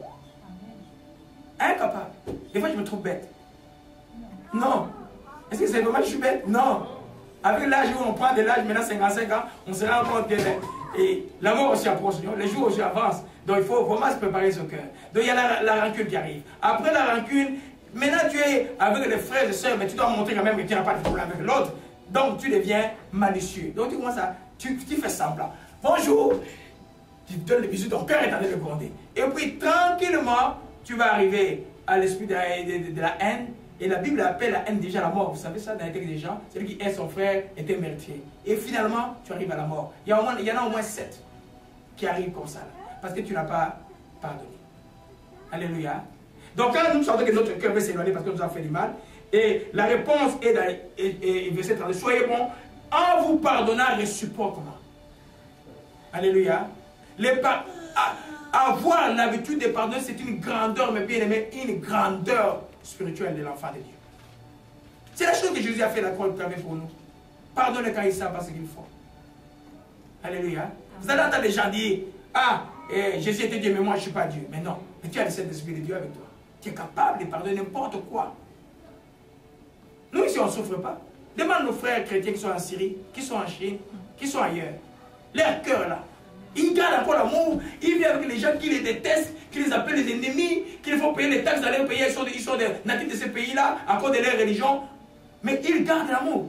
Incapable. Des fois, je me trouve bête. Non. Est-ce que c'est vraiment que je suis bête? Non. Avec l'âge où on prend de l'âge, maintenant 55 ans, on se rend compte que la mort aussi approche, les jours aussi avancent. Donc il faut vraiment se préparer ce cœur. Donc il y a la rancune qui arrive. Après la rancune, maintenant tu es avec les frères et sœurs, mais tu dois montrer quand même que tu n'as pas de problème avec l'autre. Donc tu deviens malicieux. Donc tu commences à, tu fais semblant. Bonjour, tu te donnes le bisou, ton cœur est en train de gronder. Et puis tranquillement, tu vas arriver à l'esprit de la haine. Et la Bible appelle la haine déjà la mort. Vous savez ça dans les textes des gens, celui qui hait son frère était meurtrier. Et finalement, tu arrives à la mort. Il y en a au moins 7 qui arrivent comme ça. Parce que tu n'as pas pardonné. Alléluia. Donc quand nous sentons que notre cœur veut s'éloigner parce que nous avons fait du mal, et la réponse est dans verset 32. Soyez bons en vous pardonnant réciproquement. Alléluia. Avoir l'habitude de pardonner, c'est une grandeur, mais bien aimé, une grandeur spirituelle de l'enfant de Dieu. C'est la chose que Jésus a fait la croix pour nous. Pardonnez quand ils savent pas ce qu'ils font. Alléluia. Vous allez entendre les gens dire, ah, Jésus était Dieu, mais moi je ne suis pas Dieu. Mais non, mais tu as le Saint-Esprit de Dieu avec toi. Tu es capable de pardonner n'importe quoi. Nous ici on ne souffre pas. Demande nos frères chrétiens qui sont en Syrie, qui sont en Chine, qui sont ailleurs. Leur cœur là. Ils gardent encore l'amour, ils vivent avec les gens qui les détestent, qui les appellent les ennemis, qui les font payer les taxes dans leur pays, ils sont des natifs de ces pays-là, à cause de leur religion. Mais ils gardent l'amour.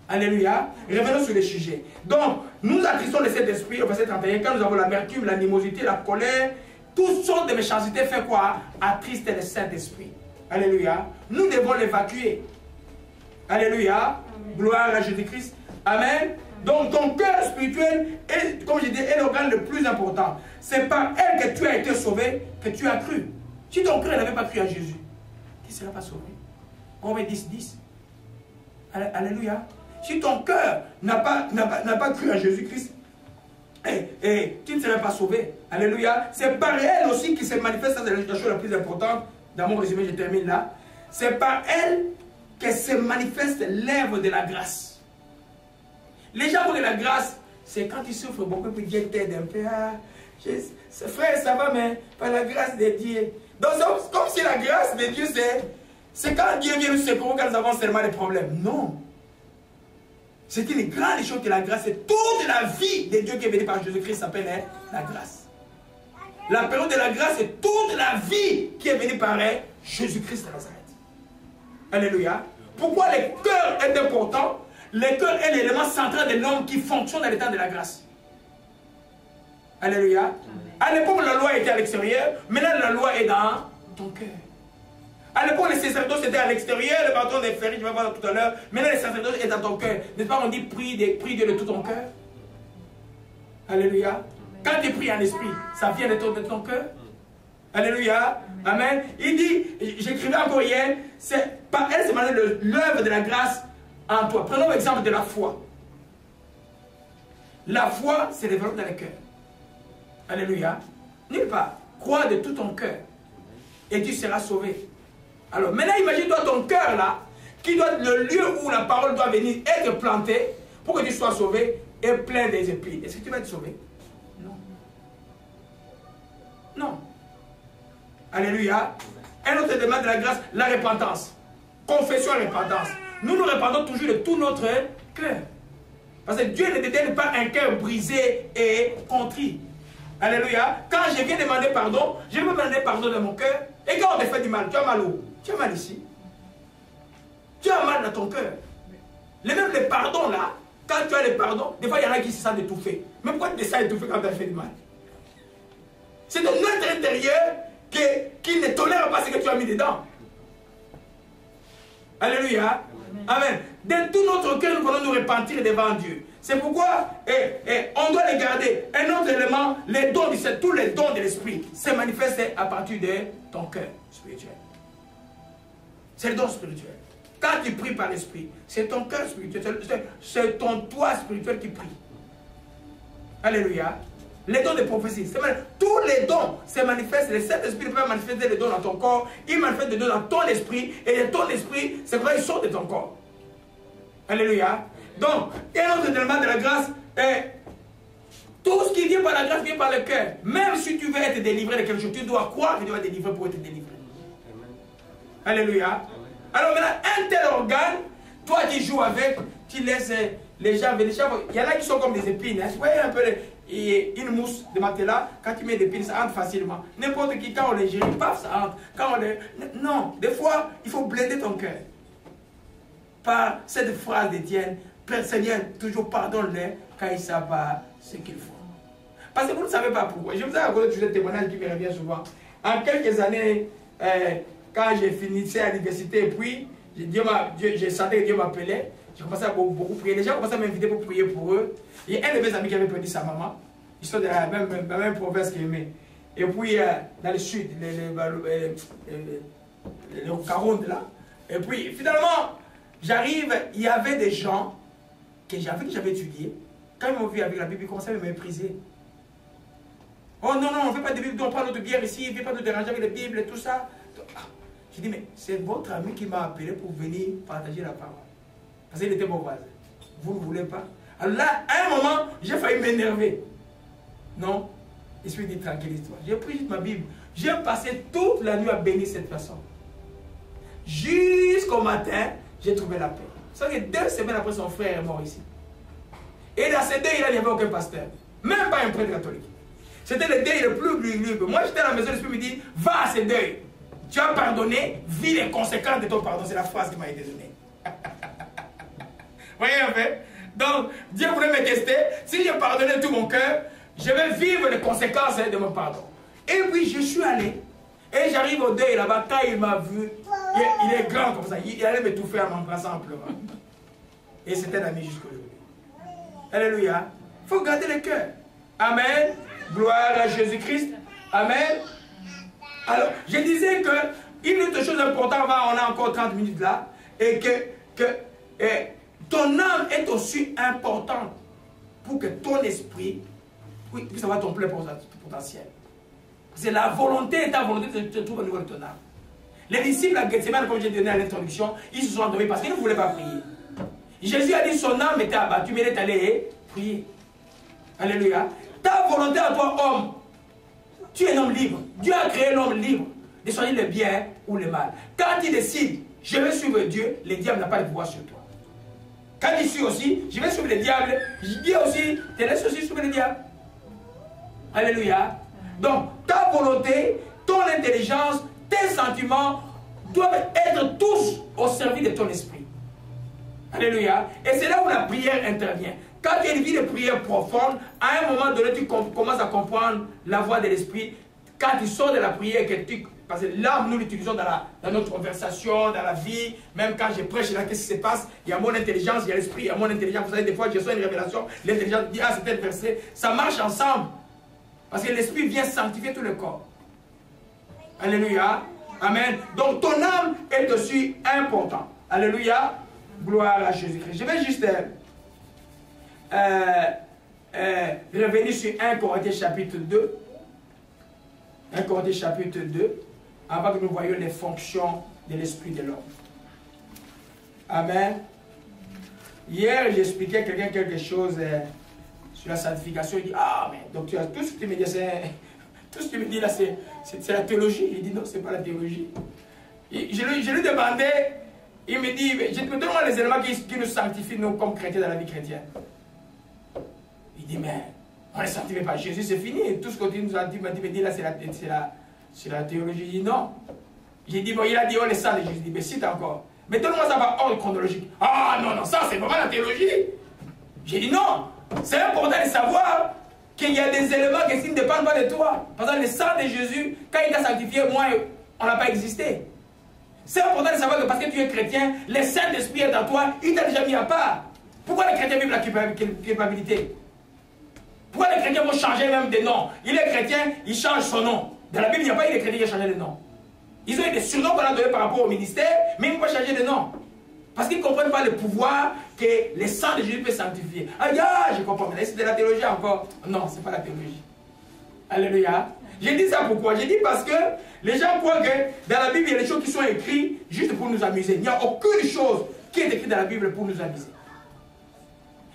Alléluia. Revenons sur le sujet. Donc, nous attristons le Saint-Esprit au verset 31, quand nous avons l'amertume, l'animosité, la colère, toutes sortes de méchanceté fait quoi? Attrister le Saint-Esprit. Alléluia. Nous devons l'évacuer. Alléluia. Gloire à Jésus-Christ. Amen. Donc ton cœur spirituel est, comme je dis, est l'organe le plus important. C'est par elle que tu as été sauvé, que tu as cru. Si ton cœur n'avait pas cru à Jésus, tu ne serais pas sauvé. Romains 10, 10. Alléluia. Si ton cœur n'a pas cru à Jésus-Christ, tu ne serais pas sauvé. Alléluia. C'est par elle aussi qui se manifeste, ça c'est la chose la plus importante. Dans mon résumé, je termine là. C'est par elle que se manifeste l'œuvre de la grâce. Les gens voient que la grâce, c'est quand ils souffrent beaucoup, puis Dieu t'aide un peu. Ah, frère, ça va, mais par la grâce de Dieu. Donc, c'est comme si la grâce de Dieu, c'est quand Dieu vient nous secourir quand nous avons seulement des problèmes. Non. C'est une grande chose que la grâce, c'est toute la vie de Dieu qui est venue par Jésus-Christ s'appelle la grâce. La période de la grâce, c'est toute la vie qui est venue par Jésus-Christ de Nazareth. Alléluia. Pourquoi le cœur est important? Le cœur est l'élément central de l'homme qui fonctionne dans l'état de la grâce. Alléluia. À l'époque, la loi était à l'extérieur. Maintenant, la loi est dans ton cœur. À l'époque, les sacerdoces étaient à l'extérieur. Le bâton des ferries, je vais voir tout à l'heure. Maintenant, les sacerdoces est dans ton cœur. N'est-ce pas, on dit prie Dieu de tout ton cœur? Alléluia. Quand tu pries en esprit, ça vient de ton cœur. Alléluia. Amen. Il dit, j'écrivais encore hier, c'est par elle c'est l'œuvre de la grâce en toi. Prenons l'exemple de la foi. La foi, c'est développé dans le cœur. Alléluia. Nulle part. Crois de tout ton cœur et tu seras sauvé. Alors maintenant, imagine-toi ton cœur là, qui doit être le lieu où la parole doit venir être plantée pour que tu sois sauvé et plein des épines. Est-ce que tu vas être sauvé? Non. Non. Alléluia. Un autre demande de la grâce, la repentance. Confession et repentance. Nous nous répandons toujours de tout notre cœur. Parce que Dieu ne dédaigne pas un cœur brisé et contrit. Alléluia. Quand je viens demander pardon, je veux demander pardon de mon cœur. Et quand on te fait du mal, tu as mal où? Tu as mal ici. Tu as mal dans ton cœur. Même les pardons là, quand tu as les pardons, des fois il y en a qui se sentent étouffés. Mais pourquoi tu te sens étouffé quand tu as fait du mal? C'est de notre intérieur qui ne tolère pas ce que tu as mis dedans. Alléluia. Amen. De tout notre cœur, nous voulons nous repentir devant Dieu. C'est pourquoi on doit les garder. Un autre élément, les dons, tous les dons de l'esprit se manifestent à partir de ton cœur spirituel. C'est le don spirituel. Quand tu pries par l'esprit, c'est ton cœur spirituel, c'est ton toi spirituel qui prie. Alléluia. Les dons de prophétie, tous les dons se manifestent. Le Saint-Esprit peut manifester les dons dans ton corps, il manifeste les dons dans ton esprit, et ton esprit, c'est vrai, il sort de ton corps. Alléluia. Donc, un autre élément de la grâce est tout ce qui vient par la grâce vient par le cœur. Même si tu veux être délivré de quelque chose, tu dois croire que tu vas être délivré pour être délivré. Alléluia. Alors maintenant, un tel organe, toi qui joues avec, tu laisses les gens venir. Il y en a qui sont comme des épines. Hein. Vous voyez un peu une mousse de matelas, quand tu mets des épines, ça entre facilement. N'importe qui, quand on les gère, paf, ça entre. Quand on les... Non, des fois, il faut blinder ton cœur. Par cette phrase d'Étienne, Père Seigneur, toujours pardonne-les quand ils savent pas ce qu'ils font. Parce que vous ne savez pas pourquoi. Je vous ai raconté toujours un témoignage qui me revient souvent. En quelques années, quand j'ai fini à l'université, et puis, j'ai senti que Dieu m'appelait, j'ai commencé à beaucoup prier. Les gens commençaient à m'inviter pour prier pour eux. Il y a un de mes amis qui avait perdu sa maman. Ils sont de la même province qu'Aimé. Et puis, dans le sud, le Caronde, là. Et puis, finalement, j'arrive, il y avait des gens avec qui j'avais étudié. Quand ils m'ont vu avec la Bible, ils commençaient à me mépriser. Oh non, non, on ne fait pas de Bible, on prend notre bière ici, on ne fait pas de déranger avec la Bible et tout ça. J'ai dit, mais c'est votre ami qui m'a appelé pour venir partager la parole. Parce qu'il était mon voisin. Vous ne voulez pas? Alors là, à un moment, j'ai failli m'énerver. Non, l'Esprit dit tranquille-toi. J'ai pris juste ma Bible. J'ai passé toute la nuit à bénir cette personne. Jusqu'au matin, j'ai trouvé la paix. C'est que 2 semaines après, son frère est mort ici. Et dans ce deuil, il n'y avait aucun pasteur. Même pas un prêtre catholique. C'était le deuil le plus glorieux. Moi, j'étais à la maison, l'Esprit me dit, va à ce deuil. Tu as pardonné, vis les conséquences de ton pardon. C'est la phrase qui m'a été donnée. Vous voyez un peu? Donc, Dieu voulait me tester. Si j'ai pardonné tout mon cœur, je vais vivre les conséquences de mon pardon. Et puis, je suis allé. Et j'arrive au deuil là-bas. Quand il m'a vu, il est grand comme ça. Il allait m'étouffer en m'embrassant en pleurant. Et c'était un ami jusqu'aujourd'hui. Alléluia. Il faut garder le cœur. Amen. Gloire à Jésus-Christ. Amen. Alors, je disais que une autre chose importante, on a encore 30 minutes là, et que ton âme est aussi importante pour que ton esprit puisse avoir ton plein potentiel. C'est la volonté et ta volonté se trouve au niveau de ton âme. Les disciples à Gethsemane, comme j'ai donné à l'introduction, ils se sont endormis parce qu'ils ne voulaient pas prier. Jésus a dit son âme était abattue, mais il est allé prier. Alléluia. Ta volonté à toi, homme, tu es un homme libre. Dieu a créé l'homme libre de choisir le bien ou le mal. Quand il décide, je vais suivre Dieu, le diable n'a pas de pouvoir sur toi. Quand il suit aussi, je vais suivre le diable, Dieu aussi, te laisse aussi suivre le diable. Alléluia. Donc, ta volonté, ton intelligence, tes sentiments doivent être tous au service de ton esprit. Alléluia. Et c'est là où la prière intervient. Quand tu as une vie de prière profonde, à un moment donné, tu commences à comprendre la voix de l'esprit. Quand tu sors de la prière, parce que là, nous l'utilisons dans notre conversation, dans la vie, même quand je prêche, là, qu'est-ce qui se passe? Il y a mon intelligence, il y a l'esprit, il y a mon intelligence. Vous savez, des fois, je reçois une révélation, l'intelligence dit, ah, c'est tel verset. Ça marche ensemble. Parce que l'esprit vient sanctifier tout le corps. Alléluia. Amen. Donc ton âme est aussi importante. Alléluia. Gloire à Jésus-Christ. Je vais juste revenir sur 1 Corinthiens chapitre 2. 1 Corinthiens chapitre 2. Avant que nous voyions les fonctions de l'esprit de l'homme. Amen. Hier, j'expliquais à quelqu'un quelque chose sur la sanctification. Il dit, ah, mais docteur, tout ce que tu me dis, tout ce que tu me dis là, c'est la théologie. Il dit, non, ce n'est pas la théologie. Je lui demandais, il me dit, je te donne les éléments qui nous sanctifient, nous, comme chrétiens dans la vie chrétienne. Il dit, mais on ne les sanctifie pas. Jésus, c'est fini. Tout ce que tu nous as dit, me dit là, c'est la théologie. Il dit, non. J'ai dit, bon, il a dit, on les sanctifie. Jésus dit, mais cite encore. Mais donne-moi ça par ordre chronologique. Ah non, non, ça c'est vraiment la théologie. J'ai dit non. C'est important de savoir qu'il y a des éléments qui ne dépendent pas de toi. Par exemple, le sang de Jésus, quand il t'a sanctifié, moi, on n'a pas existé. C'est important de savoir que parce que tu es chrétien, le Saint-Esprit est en toi, il t'a déjà mis à part. Pourquoi les chrétiens vivent la culpabilité? Pourquoi les chrétiens vont changer même de nom? Il est chrétien, il change son nom. Dans la Bible, il n'y a pas eu de chrétiens qui ont changé de nom. Ils ont eu des surnoms qu'on a donnés par rapport au ministère, mais ils ne vont pas changer de nom. Parce qu'ils ne comprennent pas le pouvoir que le sang de Jésus peut sanctifier. Ah, je comprends, mais c'est de la théologie encore. Non, ce n'est pas la théologie. Alléluia. J'ai dit ça pourquoi? J'ai dit parce que les gens croient que dans la Bible, il y a des choses qui sont écrites juste pour nous amuser. Il n'y a aucune chose qui est écrite dans la Bible pour nous amuser.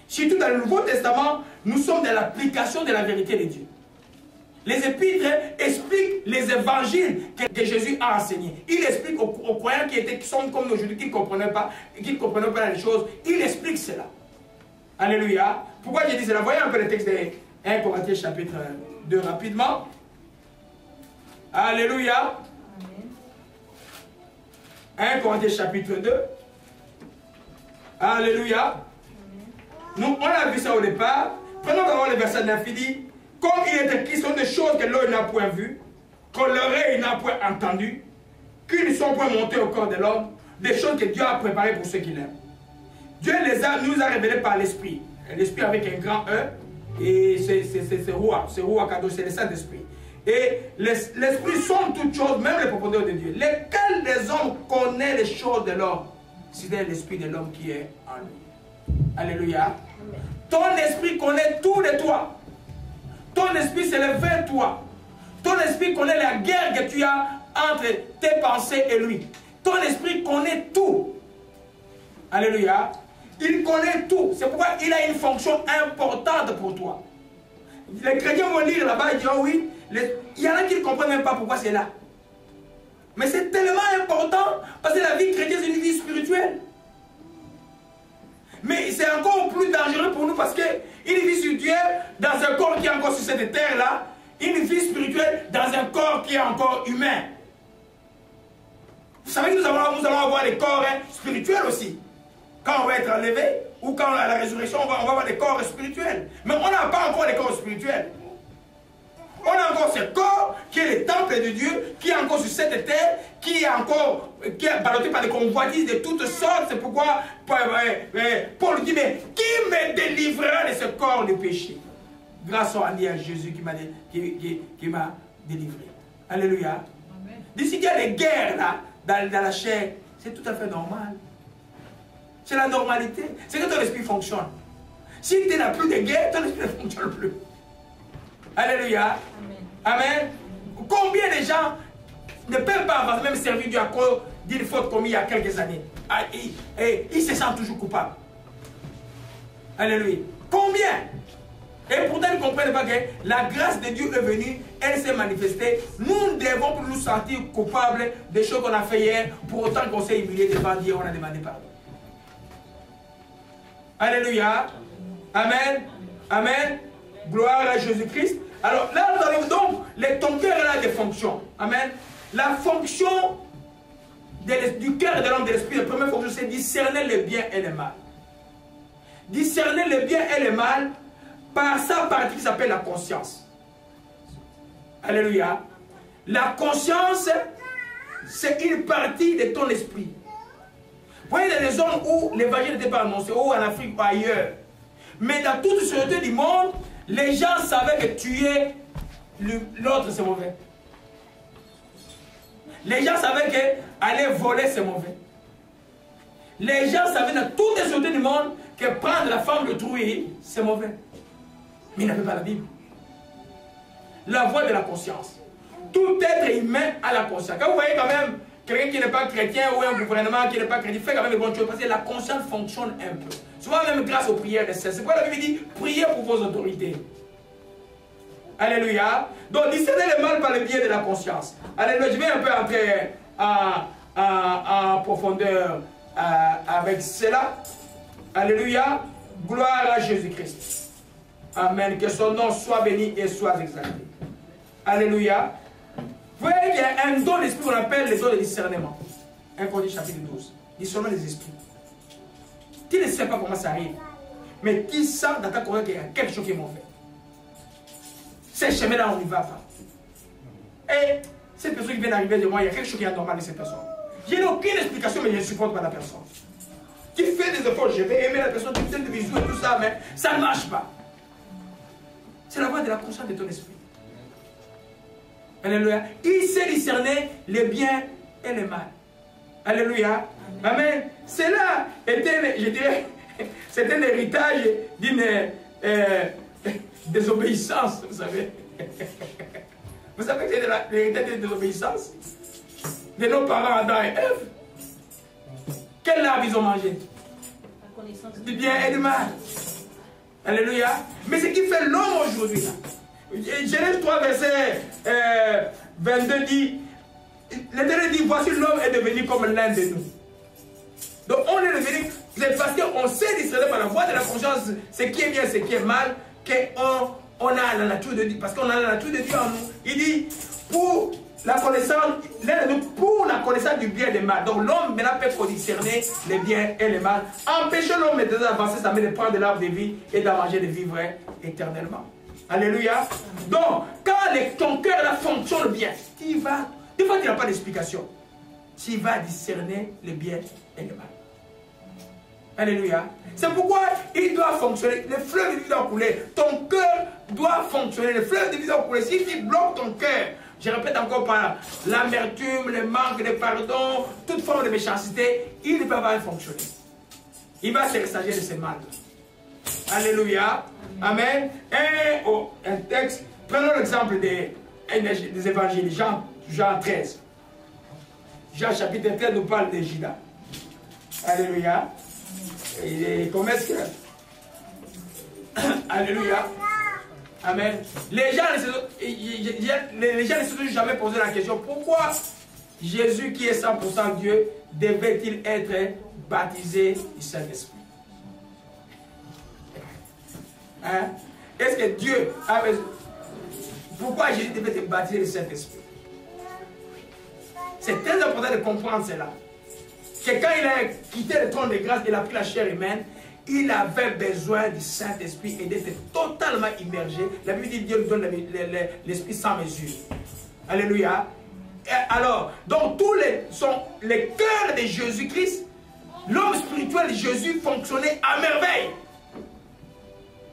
Surtout dans le Nouveau Testament, nous sommes dans l'application de la vérité de Dieu. Les épîtres expliquent les évangiles que Jésus a enseignés. Il explique aux croyants qui sont comme nous aujourd'hui, qui ne comprenaient pas les choses. Il explique cela. Alléluia. Pourquoi j'ai dit cela? Voyez un peu le texte de 1 Corinthiens chapitre 2 rapidement. Alléluia. 1 Corinthiens chapitre 2. Alléluia. Nous, on a vu ça au départ. Prenons d'abord le verset 9, il dit, comme il est écrit, ce sont des choses que l'œil n'a point vues, que l'oreille n'a point entendues, qui ne sont point montées au corps de l'homme, des choses que Dieu a préparées pour ceux qui l'aiment. Dieu nous a révélées par l'Esprit. L'Esprit avec un grand E, et c'est Roi, c'est le Saint-Esprit. Et l'Esprit sont toutes choses, même les profondeurs de Dieu. Lesquels des hommes connaissent les choses de l'homme? C'est l'Esprit de l'homme qui est en lui. Alléluia. Amen. Ton esprit connaît tout de toi. Ton esprit c'est le vrai toi. Ton esprit connaît la guerre que tu as entre tes pensées et lui. Ton esprit connaît tout. Alléluia. Il connaît tout. C'est pourquoi il a une fonction importante pour toi. Les chrétiens vont lire là-bas et dire oh oui, il y en a qui ne comprennent même pas pourquoi c'est là. Mais c'est tellement important parce que la vie chrétienne c'est une vie spirituelle. Mais c'est encore plus dangereux pour nous parce qu'une vie spirituelle dans un corps qui est encore sur cette terre-là, une vie spirituelle dans un corps qui est encore humain. Vous savez que nous allons avoir des corps spirituels aussi. Quand on va être enlevé, ou quand à la résurrection, on va avoir des corps spirituels. Mais on n'a pas encore des corps spirituels. On a encore ce corps qui est le temple de Dieu, qui est encore sur cette terre, qui est ballotté par des convoitises de toutes sortes. C'est pourquoi Paul dit, mais qui me délivrera de ce corps de péché? Grâce à Jésus qui m'a délivré. Alléluia. D'ici qu'il y a des guerres là, dans la chair, c'est tout à fait normal. C'est la normalité. C'est que ton esprit fonctionne. Si tu n'as plus de guerre, ton esprit ne fonctionne plus. Alléluia. Amen. Amen. Combien de gens ne peuvent pas avoir même servi Dieu à cause d'une faute commise il y a quelques années? Ils se sentent toujours coupables. Alléluia. Combien? Et pourtant ils ne comprennent pas que la grâce de Dieu est venue, elle s'est manifestée. Nous devons nous sentir coupables des choses qu'on a fait hier, pour autant qu'on s'est humilié devant Dieu, on a demandé pardon. Alléluia. Amen. Amen. Gloire à Jésus-Christ. Alors là, nous avons donc, ton cœur a des fonctions. Amen. La fonction du cœur de l'homme, de l'esprit, la première fonction, c'est discerner le bien et le mal. Discerner le bien et le mal par sa partie qui s'appelle la conscience. Alléluia. La conscience, c'est une partie de ton esprit. Vous voyez, il y a des zones où l'évangile n'était pas annoncé, ou en Afrique ou ailleurs. Mais dans toute société du monde, les gens savaient que tuer l'autre c'est mauvais. Les gens savaient qu'aller voler, c'est mauvais. Les gens savaient dans toutes les sociétés du monde que prendre la femme d'autrui, c'est mauvais. Mais ils n'avaient pas la Bible. La voix de la conscience. Tout être humain a la conscience. Quand vous voyez quand même quelqu'un qui n'est pas chrétien ou un gouvernement qui n'est pas chrétien, fait quand même de bonnes choses parce que la conscience fonctionne un peu. Souvent même grâce aux prières de cesse. C'est pourquoi la Bible dit, priez pour vos autorités. Alléluia. Donc discernez le mal par le biais de la conscience. Alléluia. Je vais un peu entrer en profondeur avec cela. Alléluia. Gloire à Jésus-Christ. Amen. Que son nom soit béni et soit exalté. Alléluia. Vous voyez qu'il y a un don d'esprit qu'on appelle le don de discernement. 1 Corinthiens chapitre 12. Discernement des esprits. Tu ne sais pas comment ça arrive. Mais tu sens dans ta conscience qu'il y a quelque chose qui est mauvais. Ce chemin-là, on n'y va pas. Et cette personne qui vient d'arriver de moi, il y a quelque chose qui est anormal de cette personne. Je n'ai aucune explication, mais je ne supporte pas la personne. Tu fais des efforts, je vais aimer la personne, tu fais des bisous et tout ça, mais ça ne marche pas. C'est la voix de la conscience de ton esprit. Alléluia. Il sait discerner le bien et le mal. Alléluia. Amen. Cela était, je dirais, c'est un héritage d'une désobéissance, vous savez. Vous savez que c'est l'héritage de désobéissance de nos parents Adam et Ève. Quel arbre ils ont mangé? Du bien et du mal. Alléluia. Mais ce qui fait l'homme aujourd'hui, Genèse 3, verset 22 dit, l'Éternel dit, voici l'homme est devenu comme l'un de nous. Donc on est devenu, c'est parce qu'on sait discerner par la voix de la conscience ce qui est bien, ce qui est mal, qu'on a la nature de Dieu. Parce qu'on a la nature de Dieu en nous. Il dit, pour la connaissance, pour la connaissance du bien et du mal. Donc l'homme maintenant peut discerner le bien et le mal. Empêcher l'homme d'avancer sa main, de prendre de l'arbre de vie et d'en manger, de vivre éternellement. Alléluia. Donc, quand ton cœur là fonctionne bien, tu vas, des fois tu n'as pas d'explication, tu vas discerner le bien et le mal. Alléluia. C'est pourquoi il doit fonctionner. Le fleuve de vie doit couler. Ton cœur doit fonctionner. Le fleuve de vie doit couler. Si tu bloques ton cœur, je répète encore par l'amertume, le manque de pardon, toute forme de méchanceté, il ne peut pas fonctionner. Il va se ressager de ses mal. Alléluia. Amen. Et un texte, prenons l'exemple des évangiles. Jean 13. Jean chapitre 13 nous parle de Judas. Alléluia. Et comment est-ce que... Alléluia. Amen. Les gens ne se sont jamais posé la question, pourquoi Jésus qui est 100% Dieu devait-il être baptisé du Saint-Esprit? Hein? Est-ce que Dieu a besoin? Pourquoi Jésus devait être baptisé du Saint-Esprit? C'est très important de comprendre cela. Que quand il a quitté le trône de grâce, il a pris la chair humaine, il avait besoin du Saint-Esprit et d'être totalement immergé. La Bible dit que Dieu lui donne l'Esprit sans mesure. Alléluia. Et alors, donc tous les cœurs de Jésus-Christ, l'homme spirituel de Jésus fonctionnait à merveille.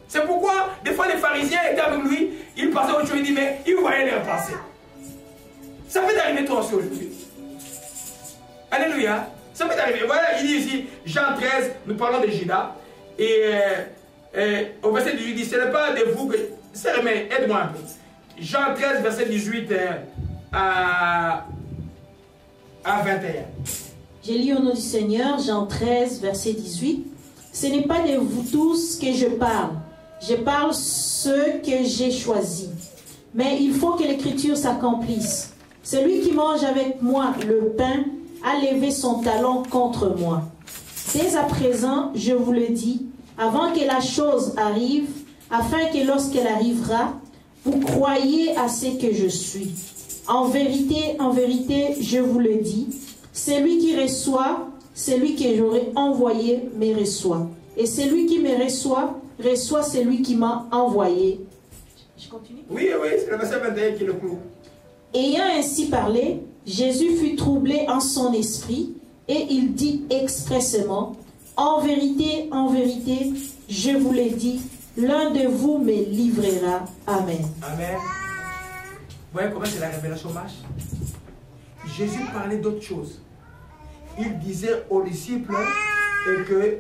C'est pourquoi, des fois, les pharisiens étaient avec lui, ils passaient autre chose, ils disaient, mais ils voyaient leur pensée. Ça peut t'arriver toi aussi aujourd'hui. Alléluia. Ça peut t'arriver. Voilà, il dit ici, Jean 13, nous parlons de Judas. Et au verset 18, il dit, ce n'est pas de vous que... Mais aide-moi un peu. Jean 13, verset 18 à 21. J'ai lu au nom du Seigneur, Jean 13, verset 18. Ce n'est pas de vous tous que je parle. Je parle ceux que j'ai choisis. Mais il faut que l'écriture s'accomplisse. Celui qui mange avec moi le pain a levé son talon contre moi. Dès à présent, je vous le dis, avant que la chose arrive, afin que lorsqu'elle arrivera, vous croyiez à ce que je suis. En vérité, je vous le dis, celui qui reçoit, celui que j'aurai envoyé me reçoit. Et celui qui me reçoit, reçoit celui qui m'a envoyé. Je continue? Oui, c'est le verset 21 qui est le clou. Ayant ainsi parlé, Jésus fut troublé en son esprit et il dit expressément, en vérité, je vous l'ai dit, l'un de vous me livrera. Amen. Amen. Vous voyez comment c'est la révélation marche? Jésus parlait d'autre chose. Il disait aux disciples que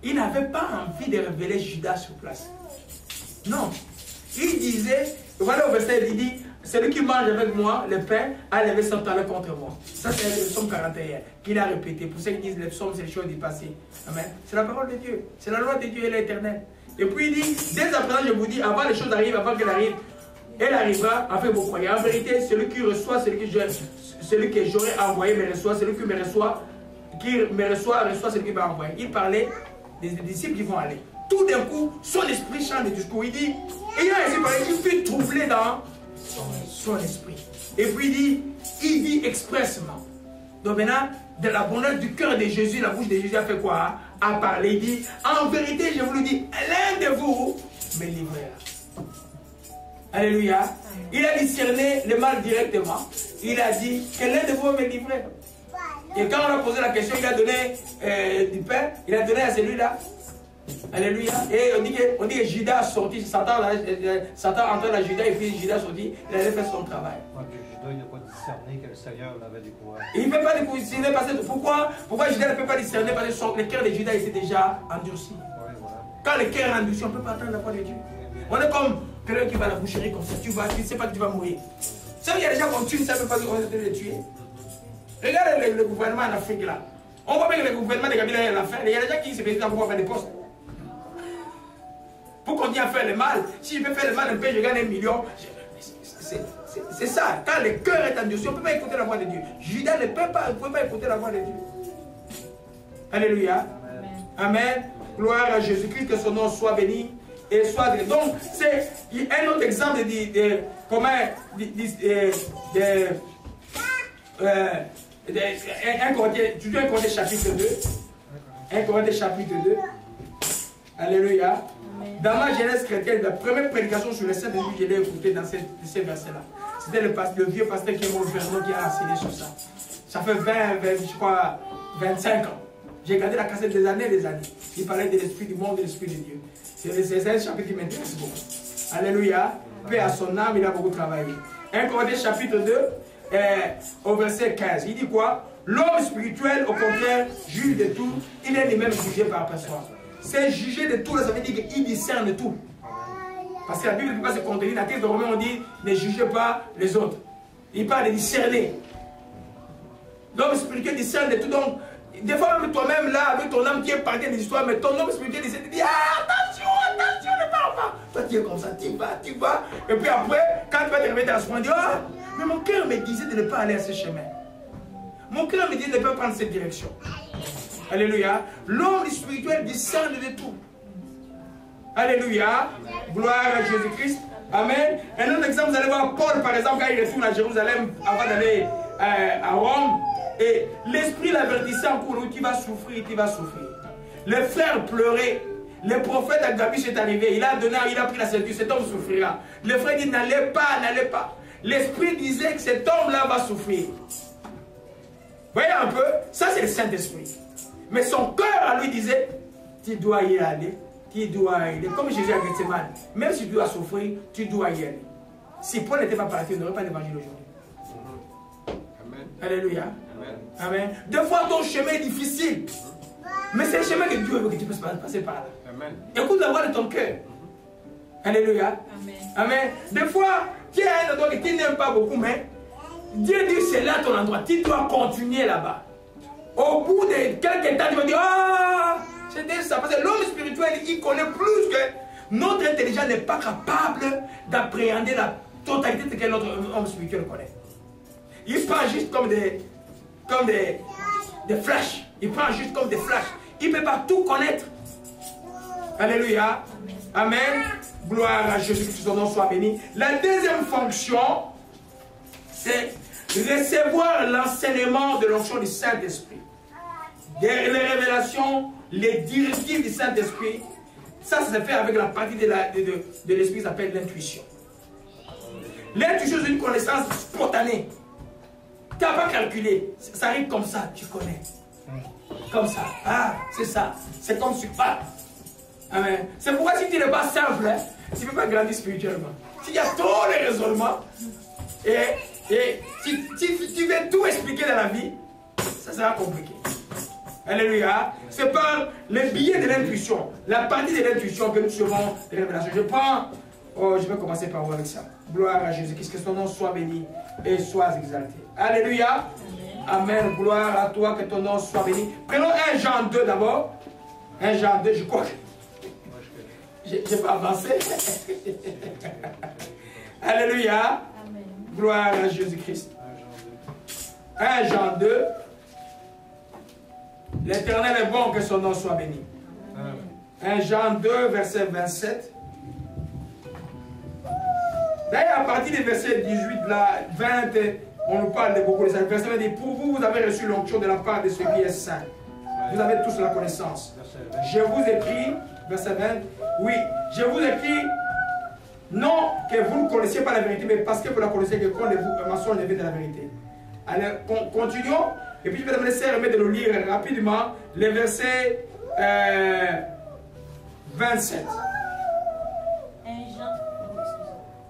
il n'avait pas envie de révéler Judas sur place. Non. Il disait, voilà au verset, il dit, celui qui mange avec moi le pain a levé son talent contre moi. Ça, c'est le psaume 41 qu'il a répété. Pour ceux qui disent les psaumes, c'est les choses du passé. Amen. C'est la parole de Dieu. C'est la loi de Dieu, elle est éternelle. Et puis il dit, dès à présent, je vous dis, avant les choses arrivent, avant qu'elles arrivent, elle arrivera, enfin vous croyez. En vérité, celui qui reçoit, celui que j'aurais envoyé me reçoit, celui qui me reçoit, reçoit celui qui m'a envoyé. Il parlait des disciples qui vont aller. Tout d'un coup, son esprit change de discours. Il dit, ayant ainsi parlé, il fut troublé dans son esprit. Et puis il dit expressement. Donc maintenant, de la bonheur du cœur de Jésus, la bouche de Jésus a fait quoi? A parlé. Il dit, en vérité, je vous le dis, l'un de vous me livrera. Alléluia. Il a discerné le mal directement. Il a dit que l'un de vous me livrer. Et quand on a posé la question, il a donné du pain, il a donné à celui-là. Alléluia. Et on dit que Judas a sorti, Satan entré dans Judas et puis Judas a sorti, il allait faire son travail. Judas n'a pas discerné que le Seigneur l'avait découvert. Il ne peut pas discerner parce que pourquoi Judas ne peut pas discerner? Parce que le cœur de Judas était déjà endurci. Ouais, voilà. Quand le cœur est endurci, on ne peut pas attendre la foi de Dieu. On est comme quelqu'un qui va à la boucherie comme ça, tu ne sais pas que tu vas mourir. Ça, il y a des gens qu'on tue, ça ne veut pas dire qu'on va les tuer. Regardez le gouvernement en Afrique là. On voit bien que le gouvernement de Kabila est à la fin. Il y a des gens qui se président pour pouvoir faire des postes. Pour continuer à faire le mal. Si je peux faire le mal un peu, je gagne 1 million. C'est ça. Quand le cœur est endurci, on ne peut pas écouter la voix de Dieu. Judas ne peut pas écouter la voix de Dieu. Alléluia. Amen. Gloire à Jésus-Christ, que son nom soit béni et soit béni. Donc, c'est un autre exemple de comment 1 Corinthiens chapitre 2. 1 Corinthiens chapitre 2. Alléluia. Dans ma jeunesse chrétienne, la première prédication sur le Saint-Esprit, je l'ai écoutée dans ces versets-là. C'était le vieux pasteur qui est mon Vernon qui a enseigné sur ça. Ça fait 25 ans. J'ai gardé la cassette des années et des années. Il parlait de l'esprit du monde et de l'esprit de Dieu. C'est un chapitre qui m'intéresse beaucoup. Alléluia. Paix à son âme, il a beaucoup travaillé. 1 Corinthiens chapitre 2, au verset 15. Il dit quoi? L'homme spirituel, au contraire, juge de tout. Il est lui-même jugé par personne. C'est juger de tout, là, ça veut dire qu'il discerne tout. Parce que la Bible ne peut pas se contenir. Dans le texte de Romains, on dit ne jugez pas les autres. Il parle de discerner. L'homme spirituel discerne de tout. Donc, des fois, même toi-même, là, avec ton âme qui est partie des histoires, mais ton homme spirituel discerne, il dit attention, ne parle pas. Toi, tu es comme ça, tu vas. Et puis après, quand tu vas te réveiller dans ce point, tu dis mais mon cœur me disait de ne pas aller à ce chemin. Mon cœur me disait de ne pas prendre cette direction. Alléluia. L'homme spirituel discerne de tout. Alléluia. Gloire à Jésus-Christ. Amen. Un autre exemple, vous allez voir Paul, par exemple, quand il retourne à Jérusalem avant d'aller à Rome. Et l'esprit l'avertissait en cours, tu vas souffrir, tu vas souffrir. Les frères pleuraient. Le prophète Agabus est arrivé. Il a pris la certitude, cet homme souffrira. Le frère dit n'allez pas, n'allez pas. L'esprit disait que cet homme-là va souffrir. Vous voyez un peu? Ça, c'est le Saint-Esprit. Mais son cœur à lui disait, tu dois y aller, tu dois y aller. Comme Jésus à Gethsemane, même si tu dois souffrir, tu dois y aller. Si Paul n'était pas parti, on n'aurait pas l'évangile aujourd'hui. Amen. Alléluia. Amen. Amen. Des fois, ton chemin est difficile. Mais c'est le chemin de Dieu que tu peux passer par là. Amen. Écoute la voix de ton cœur. Alléluia. Amen. Amen. Des fois, tu as un endroit que tu n'aimes pas beaucoup, mais Dieu dit c'est là ton endroit. Tu dois continuer là-bas. Au bout de quelques temps, tu vas dire c'était ça. Parce que l'homme spirituel, il connaît plus que notre intelligence n'est pas capable d'appréhender la totalité de ce que notre homme spirituel connaît. Il prend juste comme des flashs. Il prend juste comme des flashs. Il ne peut pas tout connaître. Alléluia. Amen. Gloire à Jésus, que son nom soit béni. La deuxième fonction, c'est recevoir l'enseignement de l'onction du Saint-Esprit. Les révélations, les directives du Saint-Esprit, ça se fait avec la partie de l'esprit qui s'appelle l'intuition. L'intuition, c'est une connaissance spontanée. Tu n'as pas calculé. Ça arrive comme ça, tu connais. Comme ça. Ah, c'est ça. C'est comme sur pas. Amen. C'est pourquoi si tu n'es pas simple, hein, tu ne peux pas grandir spirituellement. S'il y a trop de raisonnements, et si tu veux tout expliquer dans la vie, ça sera compliqué. Alléluia. C'est par le biais de l'intuition, la partie de l'intuition que nous serons des révélations. Je vais commencer par vous avec ça. Gloire à Jésus-Christ, que son nom soit béni et soit exalté. Alléluia. Amen. Gloire à toi, que ton nom soit béni. Prenons 1 Jean 2 d'abord. 1 Jean 2, je crois que je n'ai pas avancé. Alléluia. Amen. Gloire à Jésus-Christ. 1 Jean 2. L'Éternel est bon, que son nom soit béni. Amen. 1 Jean 2, verset 27. D'ailleurs, à partir du verset 18, là, 20, on nous parle de beaucoup de ça. Le verset 20 dit, pour vous, vous avez reçu l'onction de la part de celui qui est saint. Vous avez tous la connaissance. Je vous écris, verset 20, oui, je vous écris, non que vous ne connaissiez pas la vérité, mais parce que vous la connaissez, que quand le mensonge devient de la vérité. Alors, continuons, et puis je vais me laisser remettre de le lire rapidement, le verset 27.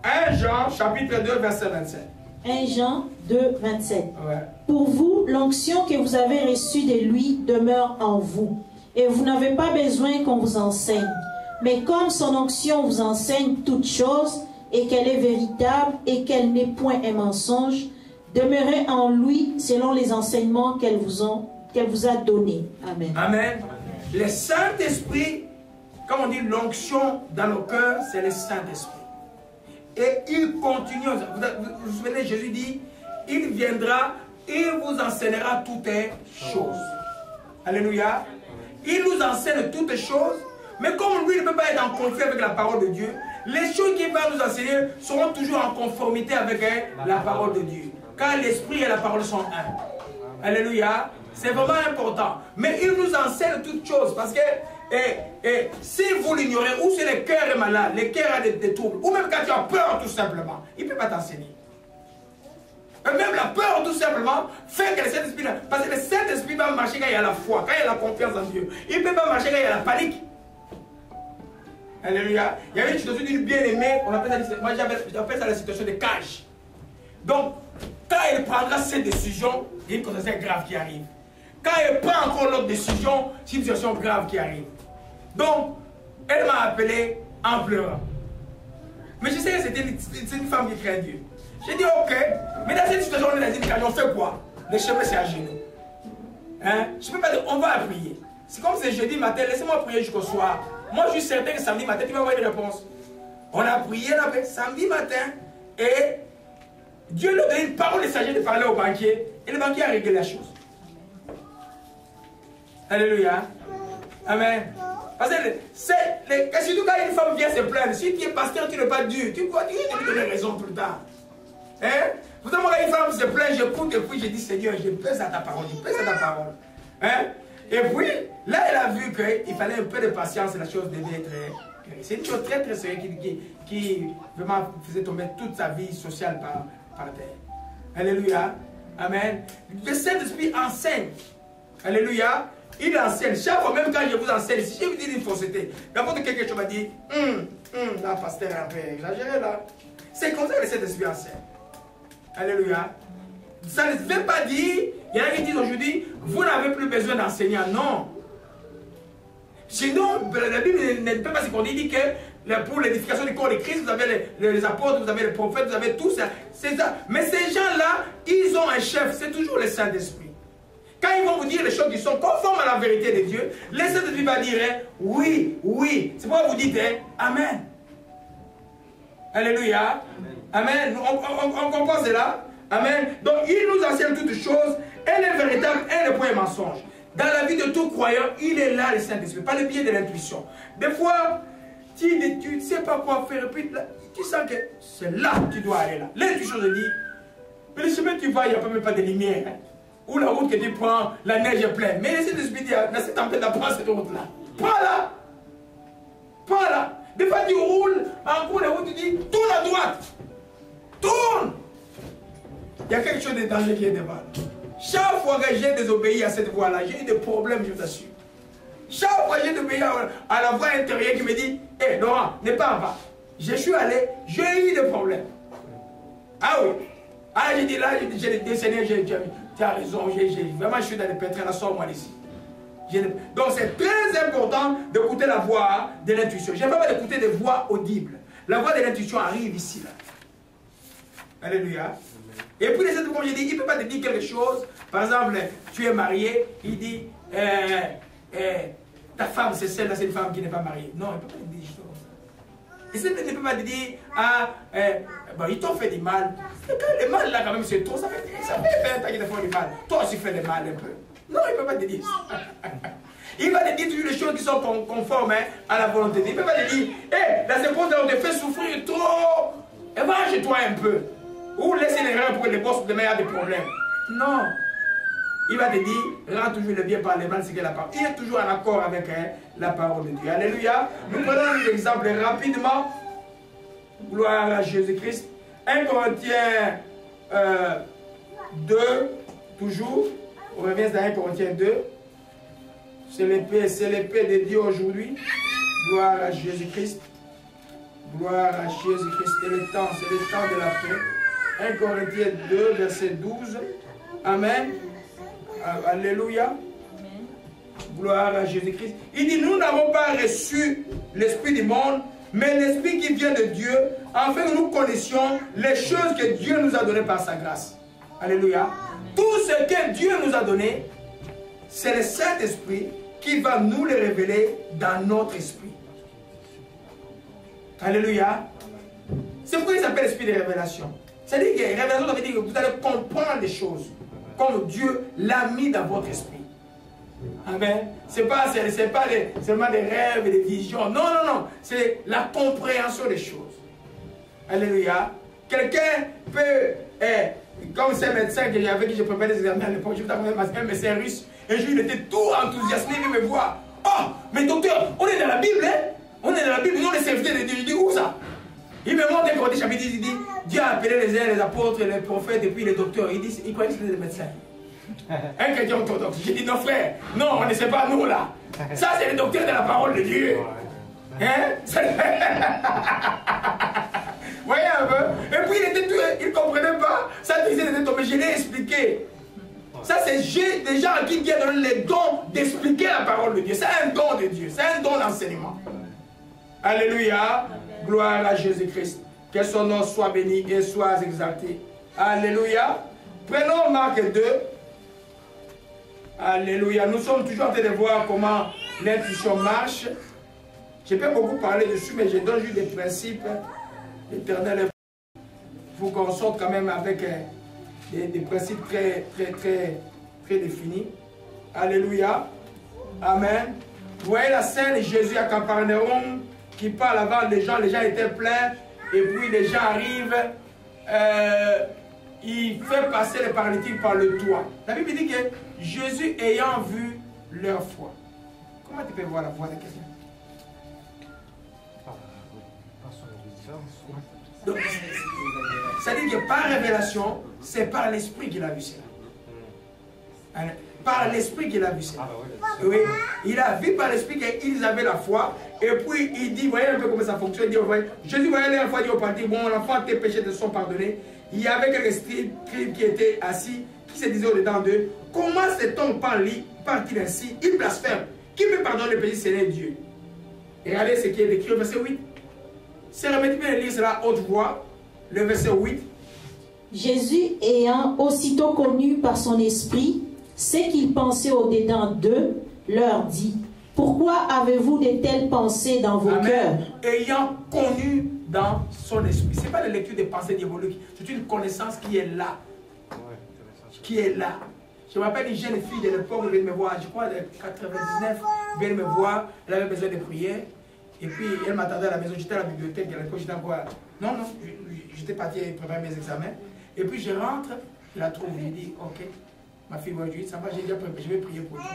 1 Jean, chapitre 2, verset 27. 1 Jean 2, 27. Ouais. Pour vous, l'onction que vous avez reçue de lui demeure en vous, et vous n'avez pas besoin qu'on vous enseigne. Mais comme son onction vous enseigne toutes choses, et qu'elle est véritable, et qu'elle n'est point un mensonge, demeurez en lui selon les enseignements qu'elle vous a donnés. Amen. Amen. Le Saint-Esprit, comme on dit l'onction dans nos cœurs, c'est le Saint-Esprit. Et il continue. Vous vous souvenez, Jésus dit, il viendra et vous enseignera toutes choses. Alléluia. Il nous enseigne toutes choses, mais comme lui ne peut pas être en conflit avec la parole de Dieu, les choses qu'il va nous enseigner seront toujours en conformité avec la parole de Dieu. Car l'esprit et la parole sont un. Alléluia. C'est vraiment important. Mais il nous enseigne toutes choses parce que si vous l'ignorez, ou si le cœur est malade, le cœur a des troubles, ou même quand tu as peur tout simplement, il ne peut pas t'enseigner. Même la peur tout simplement fait que le Saint-Esprit, parce que le Saint-Esprit va marcher quand il y a la foi, quand il y a la confiance en Dieu. Il ne peut pas marcher quand il y a la panique. Alléluia. Il y a une situation d'une bien-aimée, on appelle ça, moi j'appelle ça la situation de cage. Donc, quand elle prendra cette décision, il y a une conséquence grave qui arrive. Quand elle prend encore l'autre décision, c'est une situation grave qui arrive. Donc, elle m'a appelé en pleurant. Mais je sais que c'était une femme qui craint Dieu. J'ai dit ok, mais dans cette situation, on est dans une cage, on fait quoi? Le chemin c'est à genoux. Hein? Je ne peux pas dire, on va prier. C'est comme c'est jeudi matin, laissez-moi prier jusqu'au soir. Moi je suis certain que samedi matin, tu vas avoir une réponse. On a prié, on a fait samedi matin, et Dieu lui a donné une parole de sagesse de parler au banquier, et le banquier a réglé la chose. Alléluia. Amen. Parce que surtout quand une femme vient se plaindre, si tu es pasteur, tu n'es pas dur. Tu vas lui donner raison plus tard. Hein? Pourtant, moi, quand une femme se plaint, j'écoute et puis je dis Seigneur, je pèse à ta parole, je pèse à ta parole. Hein? Et puis, là, elle a vu qu'il fallait un peu de patience et la chose devait être guérie. C'est une chose très très sérieuse qui vraiment faisait tomber toute sa vie sociale par terre. Alléluia. Amen. Le Saint-Esprit enseigne. Alléluia. Il enseigne. Chaque fois, même quand je vous enseigne, si je vous dis une fausseté, n'importe quelque chose m'a dit, là, pasteur, un peu exagéré là. C'est comme ça que le Saint-Esprit enseigne. Alléluia. Ça ne veut pas dire, il y en a qui disent aujourd'hui, vous n'avez plus besoin d'enseignants. Non. Sinon, la Bible ne peut pas se contredire. Il dit que pour l'édification du corps de Christ, vous avez les apôtres, vous avez les prophètes, vous avez tout ça. C'est ça. Mais ces gens-là, ils ont un chef, c'est toujours le Saint-Esprit. Quand ils vont vous dire les choses qui sont conformes à la vérité de Dieu, le Saint-Esprit va dire oui, oui. C'est pourquoi vous dites Amen. Alléluia. Amen. On comprend cela. Amen. Donc il nous enseigne toutes choses. Elle est véritable, elle n'est point mensonge. Dans la vie de tout croyant, il est là le Saint-Esprit, pas le biais de l'intuition. Des fois, tu ne sais pas quoi faire, puis tu sens que c'est là que tu dois aller là. L'intuition te dit, mais le chemin que tu vas, il n'y a même pas de lumière. Hein. Ou la route que tu prends, la neige est pleine. Mais le Saint-Esprit dit, dans cette tempête, prends cette route-là. Prends là. Prends là. Des fois, tu roules en cours de route, tu dis, tourne à droite. Tourne. Il y a quelque chose de danger qui est devant. Chaque fois que j'ai désobéi à cette voie-là, j'ai eu des problèmes, je t'assure. Chaque fois, j'ai obéi à la voix intérieure qui me dit, hé, Laurent, ne pars pas. Je suis allé, j'ai eu des problèmes. Ah oui. Ah, j'ai dit là, j'ai dit, Seigneur, tu as raison, vraiment, je suis dans le pétrin, là, sors-moi d'ici. Donc, c'est très important d'écouter la voix de l'intuition. Je n'aime pas d'écouter des voix audibles. La voix de l'intuition arrive ici, là. Alléluia. Et puis, les autres, comme je dis, il ne peut pas te dire quelque chose. Par exemple, tu es marié, il dit, ta femme, c'est celle-là, c'est une femme qui n'est pas mariée. Non, il ne peut pas te dire juste comme ça. Il ne peut pas te dire, ah, bon, ils t'ont fait du mal. Le mal, là, quand même, c'est trop. Ça fait 20 ans qu'ils te font du mal. Toi aussi, fais du mal un peu. Non, il ne peut pas te dire ça. Il va te dire toujours les choses qui sont conformes à la volonté. Il ne peut pas te dire, hé, la seconde, on te fait souffrir trop. Évange-toi un peu. Ou laissez les reins pour que les boss demain aient des problèmes. Non. Il va te dire, rends toujours le bien par les mal, c'est que la parole. Il est toujours en accord avec la parole de Dieu. Alléluia. Nous prenons l'exemple rapidement. Gloire à Jésus-Christ. 1 Corinthiens 2, toujours. On revient dans 1 Corinthiens 2. C'est l'épée de Dieu aujourd'hui. Gloire à Jésus-Christ. Gloire à Jésus-Christ. C'est le temps de la paix. 1 Corinthiens 2, verset 12. Amen. Alléluia. Amen. Gloire à Jésus-Christ. Il dit, nous n'avons pas reçu l'esprit du monde, mais l'esprit qui vient de Dieu, afin que nous connaissions les choses que Dieu nous a données par sa grâce. Alléluia. Amen. Tout ce que Dieu nous a donné, c'est le Saint-Esprit qui va nous le révéler dans notre esprit. Alléluia. C'est pourquoi il s'appelle l'esprit de révélation. C'est-à-dire que révélation, ça veut dire que vous allez comprendre des choses comme Dieu l'a mis dans votre esprit. Amen. Ce n'est pas seulement des rêves et des visions. Non, non, non. C'est la compréhension des choses. Alléluia. Quelqu'un peut, comme ces médecins avec qui je préparais des examens à l'époque, je suis un médecin russe. Un jour, il était tout enthousiasmé, il me voit. Oh, mais docteur, on est dans la Bible, hein? On est dans la Bible, nous, les serviteurs de Dieu. Je dis, où ça? Il me montre un Corinthiens chapitre 10, il dit, Dieu a appelé les uns, les apôtres, les prophètes, et puis les docteurs. Il croyait que c'était des médecins. Un chrétien orthodoxe. J'ai dit, non frère, non, on ne sait pas nous là. Ça, c'est le docteur de la parole de Dieu. Hein? Voyez un peu? Et puis il ne comprenait pas. Ça disait, il était tombé. Je l'ai expliqué. Ça, c'est des gens à qui Dieu donne les dons d'expliquer la parole de Dieu. C'est un don de Dieu. C'est un don d'enseignement. Alléluia. Gloire à Jésus-Christ. Que son nom soit béni et soit exalté. Alléluia. Prenons Marc 2. Alléluia. Nous sommes toujours en train de voir comment l'intuition marche. Je peux beaucoup parler dessus, mais je donne juste des principes. L'Éternel faut qu'on sorte quand même avec des principes très définis. Alléluia. Amen. Vous voyez la scène, Jésus à Capernaum qui parle avant les gens étaient pleins, et puis les gens arrivent, il fait passer les paralytiques par le toit. La Bible dit que Jésus ayant vu leur foi. Comment tu peux voir la foi de quelqu'un? C'est-à-dire que par révélation, c'est par l'esprit qu'il a vu cela. Par l'esprit qu'il a vu cela. Oui, il a vu par l'esprit qu'ils avaient la foi. Et puis il dit, voyez un peu comment ça fonctionne. Il dit, Jésus voyait la fois, dit au parti, bon enfant, tes péchés te sont pardonnés. Il y avait quelques scribes qui étaient assis, qui se disaient au-dedans d'eux, comment cet homme parle-t-il ainsi? Il blasphème. Qui peut pardonner le péché? C'est Dieu. Et regardez ce qui est écrit au verset 8. C'est remettez bien de lire cela haute voix. Le verset 8. Jésus ayant aussitôt connu par son esprit ce qu'ils pensaient au-dedans d'eux, leur dit, pourquoi avez-vous de telles pensées dans vos cœurs? Ayant connu dans son esprit. Ce n'est pas la lecture des pensées diaboliques, c'est une connaissance qui est là. Qui est là. Je me rappelle une jeune fille de l'époque, elle vient me voir, je crois de 99, elle vient me voir, elle avait besoin de prière. Et puis elle m'attendait à la maison, j'étais à la bibliothèque, à l'époque j'étais encore... Non, j'étais parti préparer mes examens. Et puis je rentre, je la trouve, je lui dis, ok, ma fille, moi, ça va, j'ai déjà préparé, je vais prier pour toi.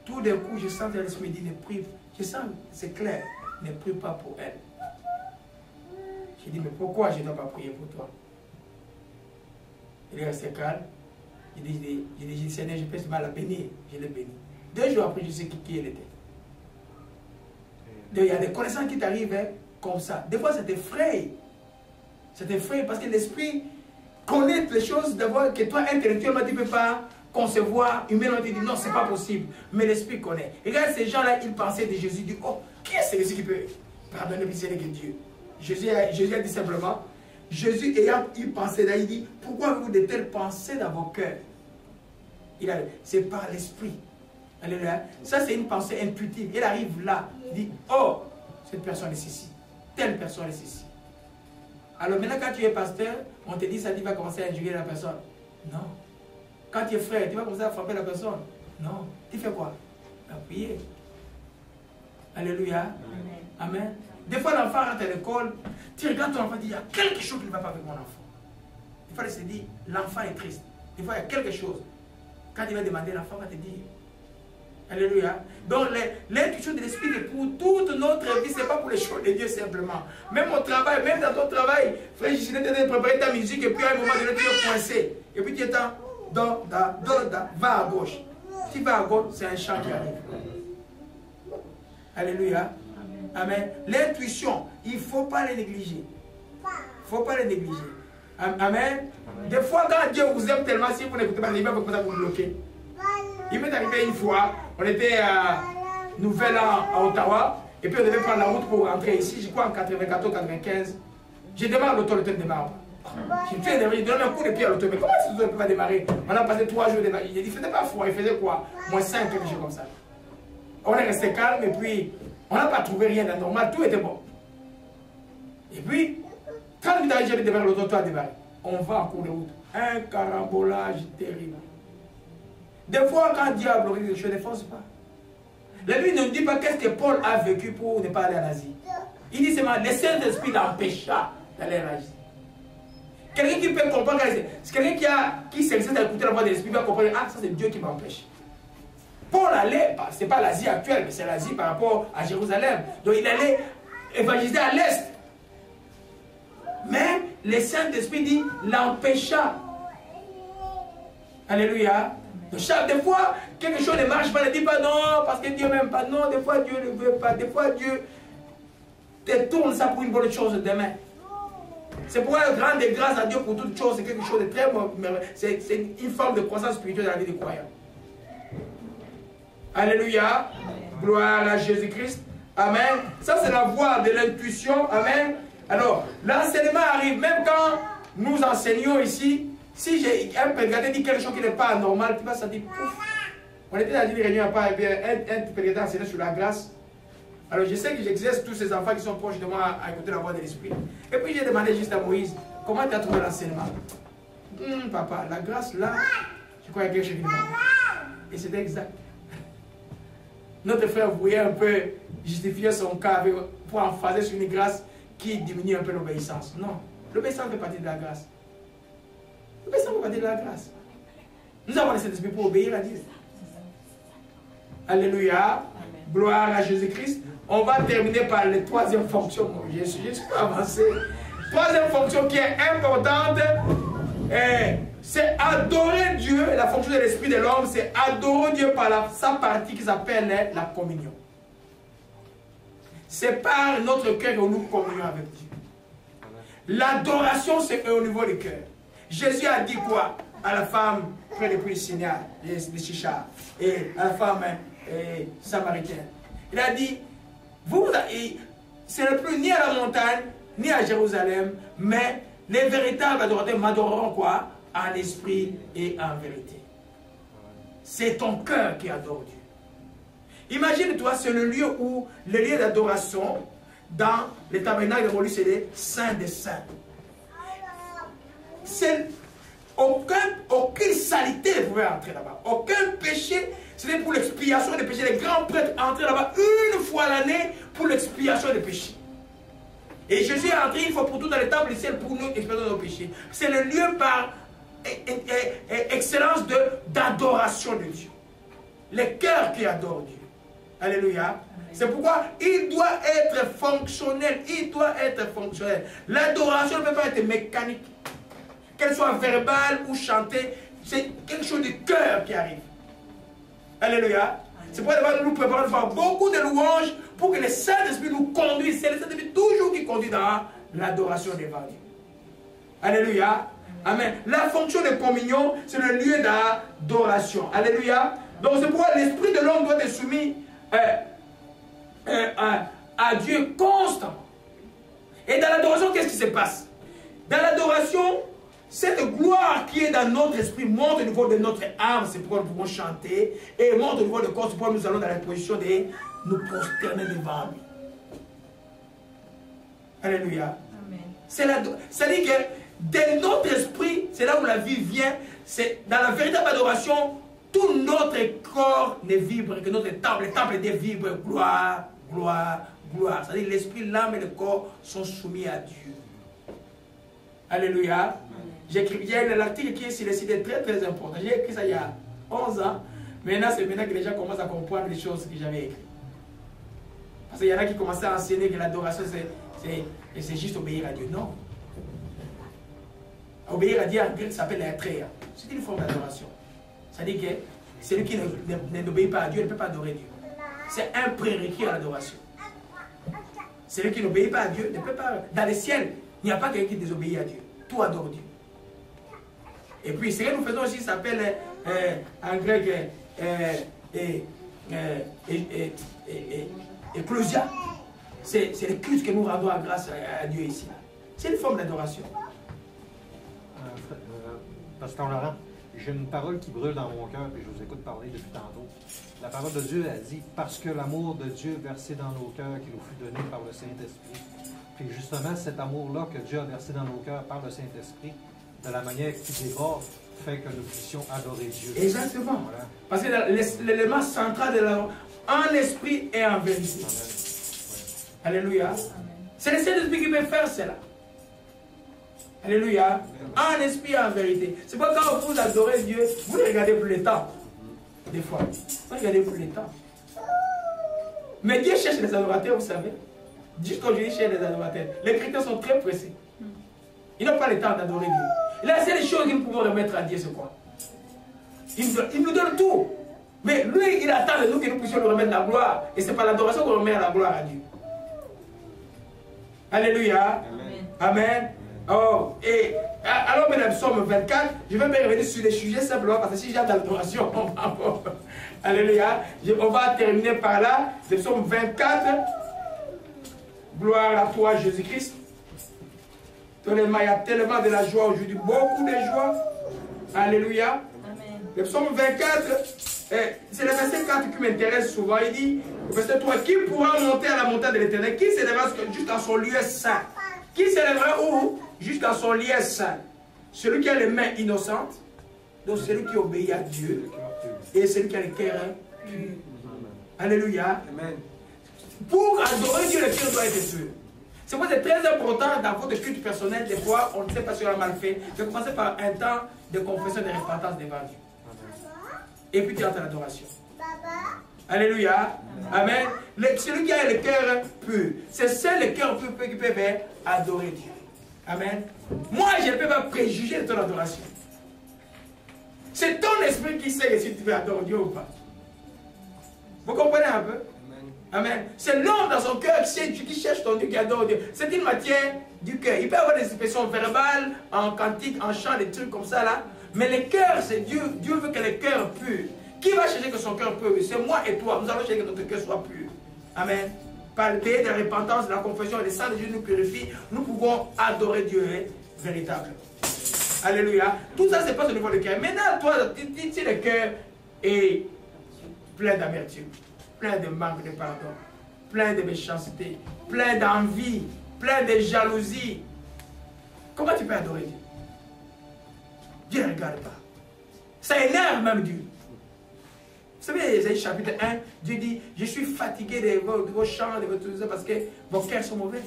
Tout d'un coup, je sens que l'esprit me dit, ne prie, je sens, c'est clair, ne prie pas pour elle. J'ai dit, mais pourquoi je ne dois pas prier pour toi? Il est resté calme. J'ai dit, Seigneur, je peux mal la bénir. Je l'ai béni. 2 jours après, je sais qui elle était. Il y a des connaissances qui t'arrivent hein, comme ça. Des fois, ça t'effraie. Ça t'effraie parce que l'esprit connaît les choses d'abord que toi, intellectuellement, tu ne peux pas concevoir. Humainement, tu dis non, c'est pas possible. Mais l'esprit connaît. Et regarde, ces gens-là, ils pensaient de Jésus. Ils disent, oh, qui est celui qui peut pardonner le péché de Dieu? Jésus a dit simplement, Jésus ayant eu pensé là, il dit, pourquoi avez-vous de telles pensées dans vos cœurs? C'est par l'esprit. Alléluia. Ça, c'est une pensée intuitive. Il arrive là, il dit, oh, cette personne est ceci. Telle personne est ceci. Alors maintenant, quand tu es pasteur, on te dit ça, tu vas commencer à injurier la personne. Non. Quand tu es frère, tu vas commencer à frapper la personne. Non. Tu fais quoi? Tu vas prier. Alléluia. Amen. Amen. Des fois, l'enfant rentre à l'école, tu regardes ton enfant et tu dis, il y a quelque chose qui ne va pas avec mon enfant. Il faut se dire, l'enfant est triste. Des fois, il y a quelque chose. Quand il va demander, l'enfant va te dire. Alléluia. Donc, l'intuition de l'esprit est pour toute notre vie, ce n'est pas pour les choses de Dieu simplement. Même au travail, même dans ton travail, frère, je suis en train de préparer ta musique et puis à un moment donné, tu es coincé. Et puis tu es en do, da, va à gauche. Si tu vas à gauche, c'est un chant qui arrive. Alléluia. Amen. L'intuition, il ne faut pas les négliger. Il ne faut pas les négliger. Amen. Des fois, quand Dieu vous aime tellement, si vous n'écoutez pas, il va vous bloquer. Il m'est arrivé une fois, on était à Nouvel-An à Ottawa, et puis on devait prendre la route pour rentrer ici, je crois en 94-95. Je démarre l'auto, le temps démarre. Je donne un coup de pied à l'auto, mais comment est-ce que l'auto ne peut pas démarrer? On a passé 3 jours de démarrer. Il ne faisait pas froid, il faisait quoi? Moins 5, quelque chose comme ça. On est resté calme, et puis on n'a pas trouvé rien d'anormal, tout était bon. Et puis, quand j'ai démarré l'auto, tout a démarré. On va en cours de route. Un carambolage terrible. Des fois, quand Dieu a bloqué quelque chose, ne force pas. La Bible ne dit pas qu'est-ce que Paul a vécu pour ne pas aller en Asie. Il dit seulement, le Saint-Esprit l'empêcha d'aller en Asie. Quelqu'un qui peut comprendre, c'est quelqu'un qui s'exerce à écouter la voix de l'Esprit, va comprendre, ah, ça c'est Dieu qui m'empêche. Paul allait, ce n'est pas l'Asie actuelle, mais c'est l'Asie par rapport à Jérusalem. Donc il allait évangéliser à l'Est. Mais le Saint-Esprit dit, l'empêcha. Alléluia. Donc chaque fois, quelque chose ne marche pas, ne dis pas non, parce que Dieu ne m'aime pas. Non, des fois Dieu ne veut pas. Des fois Dieu te tourne ça pour une bonne chose demain. C'est pourquoi rendre grâce à Dieu pour toute chose, c'est quelque chose de très bon. C'est une forme de croissance spirituelle dans la vie des croyants. Alléluia. Gloire à Jésus-Christ. Amen. Ça, c'est la voie de l'intuition. Amen. Alors, l'enseignement arrive, même quand nous enseignons ici. Si j'ai un prédicateur dit quelque chose qui n'est pas normal, tu vas se dire pouf. On était dans une réunion à part, et bien un prédicateur enseignait sur la grâce. Alors je sais que j'exerce tous ces enfants qui sont proches de moi à écouter la voix de l'Esprit. Et puis j'ai demandé juste à Moïse, comment tu as trouvé l'enseignement? Papa, la grâce là, je crois qu'il y a quelque chose qui demande. Et c'était exact. Notre frère voulait un peu justifier son cas pour emphaser sur une grâce qui diminue un peu l'obéissance. Non, l'obéissance fait partie de la grâce. L'obéissance fait partie de la grâce. Nous avons le Saint-Esprit pour obéir à Dieu. Alléluia. Gloire à Jésus-Christ. On va terminer par la troisième fonction. Je suis avancé. Troisième fonction qui est importante, c'est adorer Dieu. La fonction de l'esprit de l'homme, c'est adorer Dieu par sa partie qui s'appelle la communion. C'est par notre cœur que nous communions avec Dieu. L'adoration, c'est au niveau du cœur. Jésus a dit quoi à la femme près du puits de Sinéar, de Chicha, et à la femme samaritaine? Il a dit, ce n'est plus ni à la montagne, ni à Jérusalem, mais les véritables adorateurs m'adoreront quoi? En esprit et en vérité. C'est ton cœur qui adore Dieu. Imagine-toi, c'est le lieu où, le lieu d'adoration, dans le tabernacle de Moïse, c'est le Saint des Saints. Aucune saleté ne pouvait entrer là-bas. Aucun péché. C'était pour l'expiation des péchés. Les grands prêtres entraient là-bas une fois l'année pour l'expiation des péchés. Et Jésus est entré une fois pour tout dans le temple du ciel pour nous expier nos péchés. C'est le lieu par excellence d'adoration de Dieu. Le cœur qui adore Dieu. Alléluia. C'est pourquoi il doit être fonctionnel. Il doit être fonctionnel. L'adoration ne peut pas être mécanique. Qu'elle soit verbale ou chantée, c'est quelque chose du cœur qui arrive. Alléluia. C'est pourquoi nous préparons de faire beaucoup de louanges pour que le Saint-Esprit nous conduise. C'est le Saint-Esprit toujours qui conduit dans l'adoration devant Dieu. Alléluia. Amen. La fonction de communion, c'est le lieu d'adoration. Alléluia. Donc c'est pourquoi l'esprit de l'homme doit être soumis à Dieu constamment. Et dans l'adoration, qu'est-ce qui se passe? Dans l'adoration, cette gloire qui est dans notre esprit monte au niveau de notre âme, c'est pourquoi nous pouvons chanter, et monte au niveau de corps, c'est pourquoi nous allons dans la position de nous prosterner devant lui. Alléluia. C'est-à-dire que de notre esprit, c'est là où la vie vient, c'est dans la véritable adoration, tout notre corps ne vibre, que notre temple, le temple vibre, gloire, gloire, gloire. C'est-à-dire l'esprit, l'âme et le corps sont soumis à Dieu. Alléluia. Il y a un article qui est sur le site très très important. J'ai écrit ça il y a 11 ans. Maintenant, c'est maintenant que les gens commencent à comprendre les choses que j'avais écrites. Parce qu'il y en a qui commençaient à enseigner que l'adoration, c'est juste obéir à Dieu. Non. Obéir à Dieu en grec s'appelle l'atreia. C'est une forme d'adoration. C'est-à-dire que celui qui n'obéit pas à Dieu ne peut pas adorer Dieu. C'est un prérequis à l'adoration. Celui qui n'obéit pas à Dieu ne peut pas... Dans le ciel, il n'y a pas quelqu'un qui désobéit à Dieu. Tout adore Dieu. Et puis, ce que nous faisons aussi s'appelle en grec ecclesia. C'est le culte que nous rendons grâce à Dieu ici. C'est une forme d'adoration. Pasteur Laurent, j'ai une parole qui brûle dans mon cœur et je vous écoute parler depuis tantôt. La parole de Dieu a dit « Parce que l'amour de Dieu versé dans nos cœurs qui nous fut donné par le Saint-Esprit. » Puis justement, cet amour-là que Dieu a versé dans nos cœurs par le Saint-Esprit, de la manière qui déborde, fait que nous puissions adorer Dieu. Exactement. Voilà. Parce que l'élément central de l'amour, en esprit et en vérité. Amen. Alléluia. C'est le Saint-Esprit qui peut faire cela. Alléluia. En esprit et en vérité. C'est pourquoi quand vous adorez Dieu, vous ne regardez plus le temps. Des fois. Vous ne regardez plus le temps. Mais Dieu cherche les adorateurs, vous savez. Jusqu'aujourd'hui, il cherche les adorateurs. Les chrétiens sont très pressés. Ils n'ont pas le temps d'adorer Dieu. La seule chose que nous pouvons remettre à Dieu, c'est quoi? Il nous donne tout. Mais lui, il attend de nous que nous puissions lui remettre la gloire. Et c'est par l'adoration qu'on remet la gloire à Dieu. Alléluia. Amen. Amen. Oh, et alors, maintenant, psaume 24, je vais me revenir sur les sujets simplement parce que si j'ai de l'adoration, alléluia, on va terminer par là. Le psaume 24, gloire à toi, Jésus-Christ. Il y a tellement de la joie aujourd'hui, beaucoup de joie. Alléluia. Amen. Le psaume 24, c'est le verset 4 qui m'intéresse souvent. Il dit, verset 3, qui pourra monter à la montagne de l'Éternel? Qui s'élèvera jusqu'à son lieu saint? Qui s'élèvera où? Jusqu'à son lieu saint. Celui qui a les mains innocentes, donc celui qui obéit à Dieu, et celui qui a le cœur pur. Alléluia. Amen. Pour adorer Dieu, le cœur doit être pur. C'est pourquoi c'est très important dans votre culte personnel. Des fois, on ne sait pas si on a mal fait. De commencer par un temps de confession, de repentance devant Dieu. Et puis tu entres à l'adoration. Alléluia. Amen. Celui qui a le cœur pur, c'est seul le cœur pur qui peut adorer Dieu. Amen. Moi, je ne peux pas préjuger de ton adoration. C'est ton esprit qui sait si tu veux adorer Dieu ou pas. Vous comprenez un peu? Amen. C'est l'homme dans son cœur qui cherche ton Dieu, qui adore Dieu. C'est une matière du cœur. Il peut y avoir des expressions verbales, en cantique, en chant, des trucs comme ça là. Mais le cœur, c'est Dieu. Dieu veut que le cœur pur. Qui va chercher que son cœur pur? C'est moi et toi. Nous allons chercher que notre cœur soit pur. Amen. Par le pays de la repentance, de la confession et le sang de Dieu nous purifie, nous pouvons adorer Dieu véritable. Alléluia. Tout ça, c'est pas au niveau du cœur. Maintenant, toi, si le cœur est plein d'amertume, plein de manque de pardon, plein de méchanceté, plein d'envie, plein de jalousie, comment tu peux adorer Dieu? Dieu ne regarde pas. Ça énerve même Dieu. Vous savez, Ésaïe chapitre 1, Dieu dit, je suis fatigué de vos chants, de vos tout ça, parce que vos cœurs sont mauvais.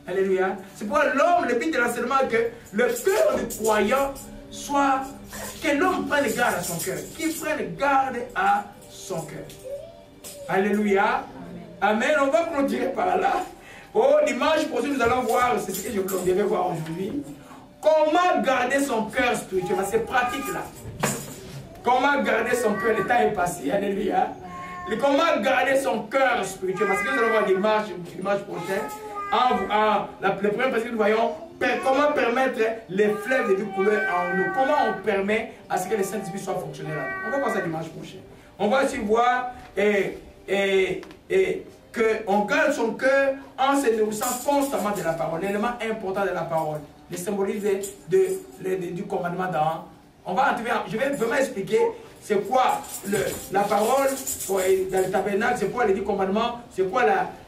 Alléluia. C'est pourquoi l'homme, le but de l'enseignement, que le cœur du croyant soit, que l'homme prenne garde à son cœur, qu'il prenne garde à son cœur. Alléluia. Amen. On va continuer par là. Oh, dimanche prochain, nous allons voir, c'est ce que je devais voir aujourd'hui. Comment garder son cœur spirituel. C'est pratique là. Comment garder son cœur, le temps est passé, alléluia. Comment garder son cœur spirituel, parce que nous allons voir dimanche prochain, le premier parce que nous voyons comment permettre les fleuves de vie couler en nous, comment on permet à ce que le Saint-Esprit soit fonctionnel. On va voir ça dimanche prochain. On va aussi voir qu'on garde son cœur en se nourrissant constamment de la parole, l'élément important de la parole, le symbolisme du commandement dans. Je vais vraiment expliquer c'est quoi la parole dans le tabernacle, c'est quoi les 10 commandements, c'est quoi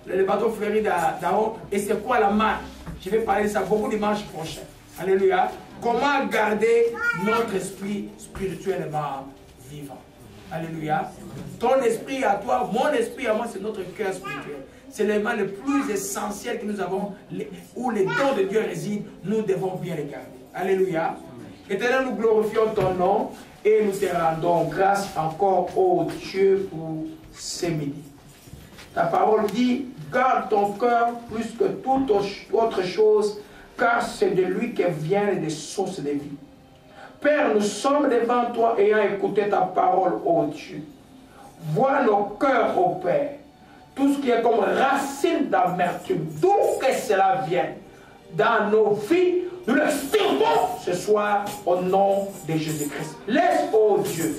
le bateau fleuri d'Aaron et c'est quoi la main. Je vais parler de ça beaucoup dimanche prochain. Alléluia. Comment garder notre esprit spirituellement vivant. Alléluia. Ton esprit à toi, mon esprit à moi, c'est notre cœur spirituel. C'est l'élément le plus essentiel que nous avons, où les dons de Dieu résident, nous devons bien les garder. Alléluia. Éternel, nous glorifions ton nom et nous te rendons grâce encore, ô Dieu, pour ces midi. Ta parole dit, garde ton cœur plus que toute autre chose, car c'est de lui que viennent les sources de vie. Père, nous sommes devant toi ayant écouté ta parole, ô Dieu. Vois nos cœurs, ô Père, tout ce qui est comme racine d'amertume, d'où que cela vienne, dans nos vies, nous le servons ce soir au nom de Jésus-Christ. Laisse, ô Dieu,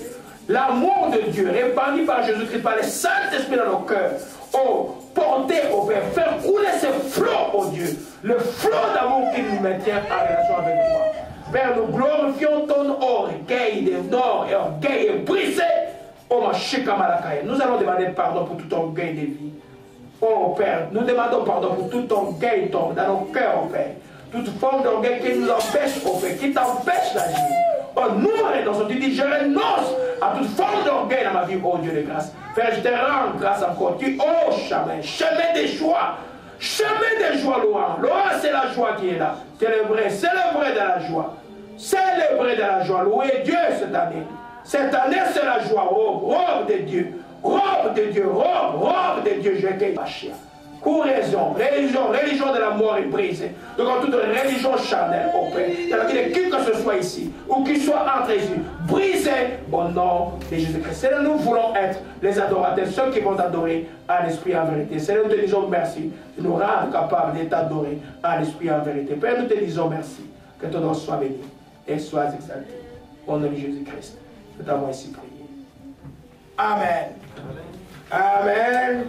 l'amour de Dieu répandu par Jésus-Christ, par le Saint-Esprit dans nos cœurs, porter au Père, faire couler ce flot, ô Dieu, le flot d'amour qui nous maintient en relation avec toi. Père, nous glorifions ton orgueil des nord et orgueil est brisé. Oh, ma chika malakaya. Nous allons demander pardon pour tout orgueil de vie. Oh, Père, nous demandons pardon pour tout orgueil dans nos cœurs, oh Père. Toute forme d'orgueil qui nous empêche, oh Père, qui t'empêche d'agir. Oh, nous renonçons. Tu dis, je renonce à toute forme d'orgueil dans ma vie, oh Dieu de grâce. Père, je te rends grâce encore. Tu, oh, chemin des joies. Chemin des joies, Laurent. Laurent, c'est la joie qui est là. Célébrer de la joie. Célébrer de la joie. Louer Dieu cette année. Cette année, c'est la joie. Robe de Dieu. Robe de Dieu. Robe de Dieu. Je vais pas Couraison, religion de la mort est brisée. Donc, toute religion charnelle, au Père, dans la vie de qui que ce soit ici, ou qui soit entre Jésus, brisée au nom de Jésus-Christ. Seigneur, nous voulons être les adorateurs, ceux qui vont t'adorer à l'esprit en vérité. Seigneur, nous te disons merci de nous rendre capables de t'adorer à l'esprit en vérité. Père, nous te disons merci. Que ton nom soit béni et soit exalté. Au nom de Jésus-Christ, nous t'avons ainsi prié. Amen. Amen.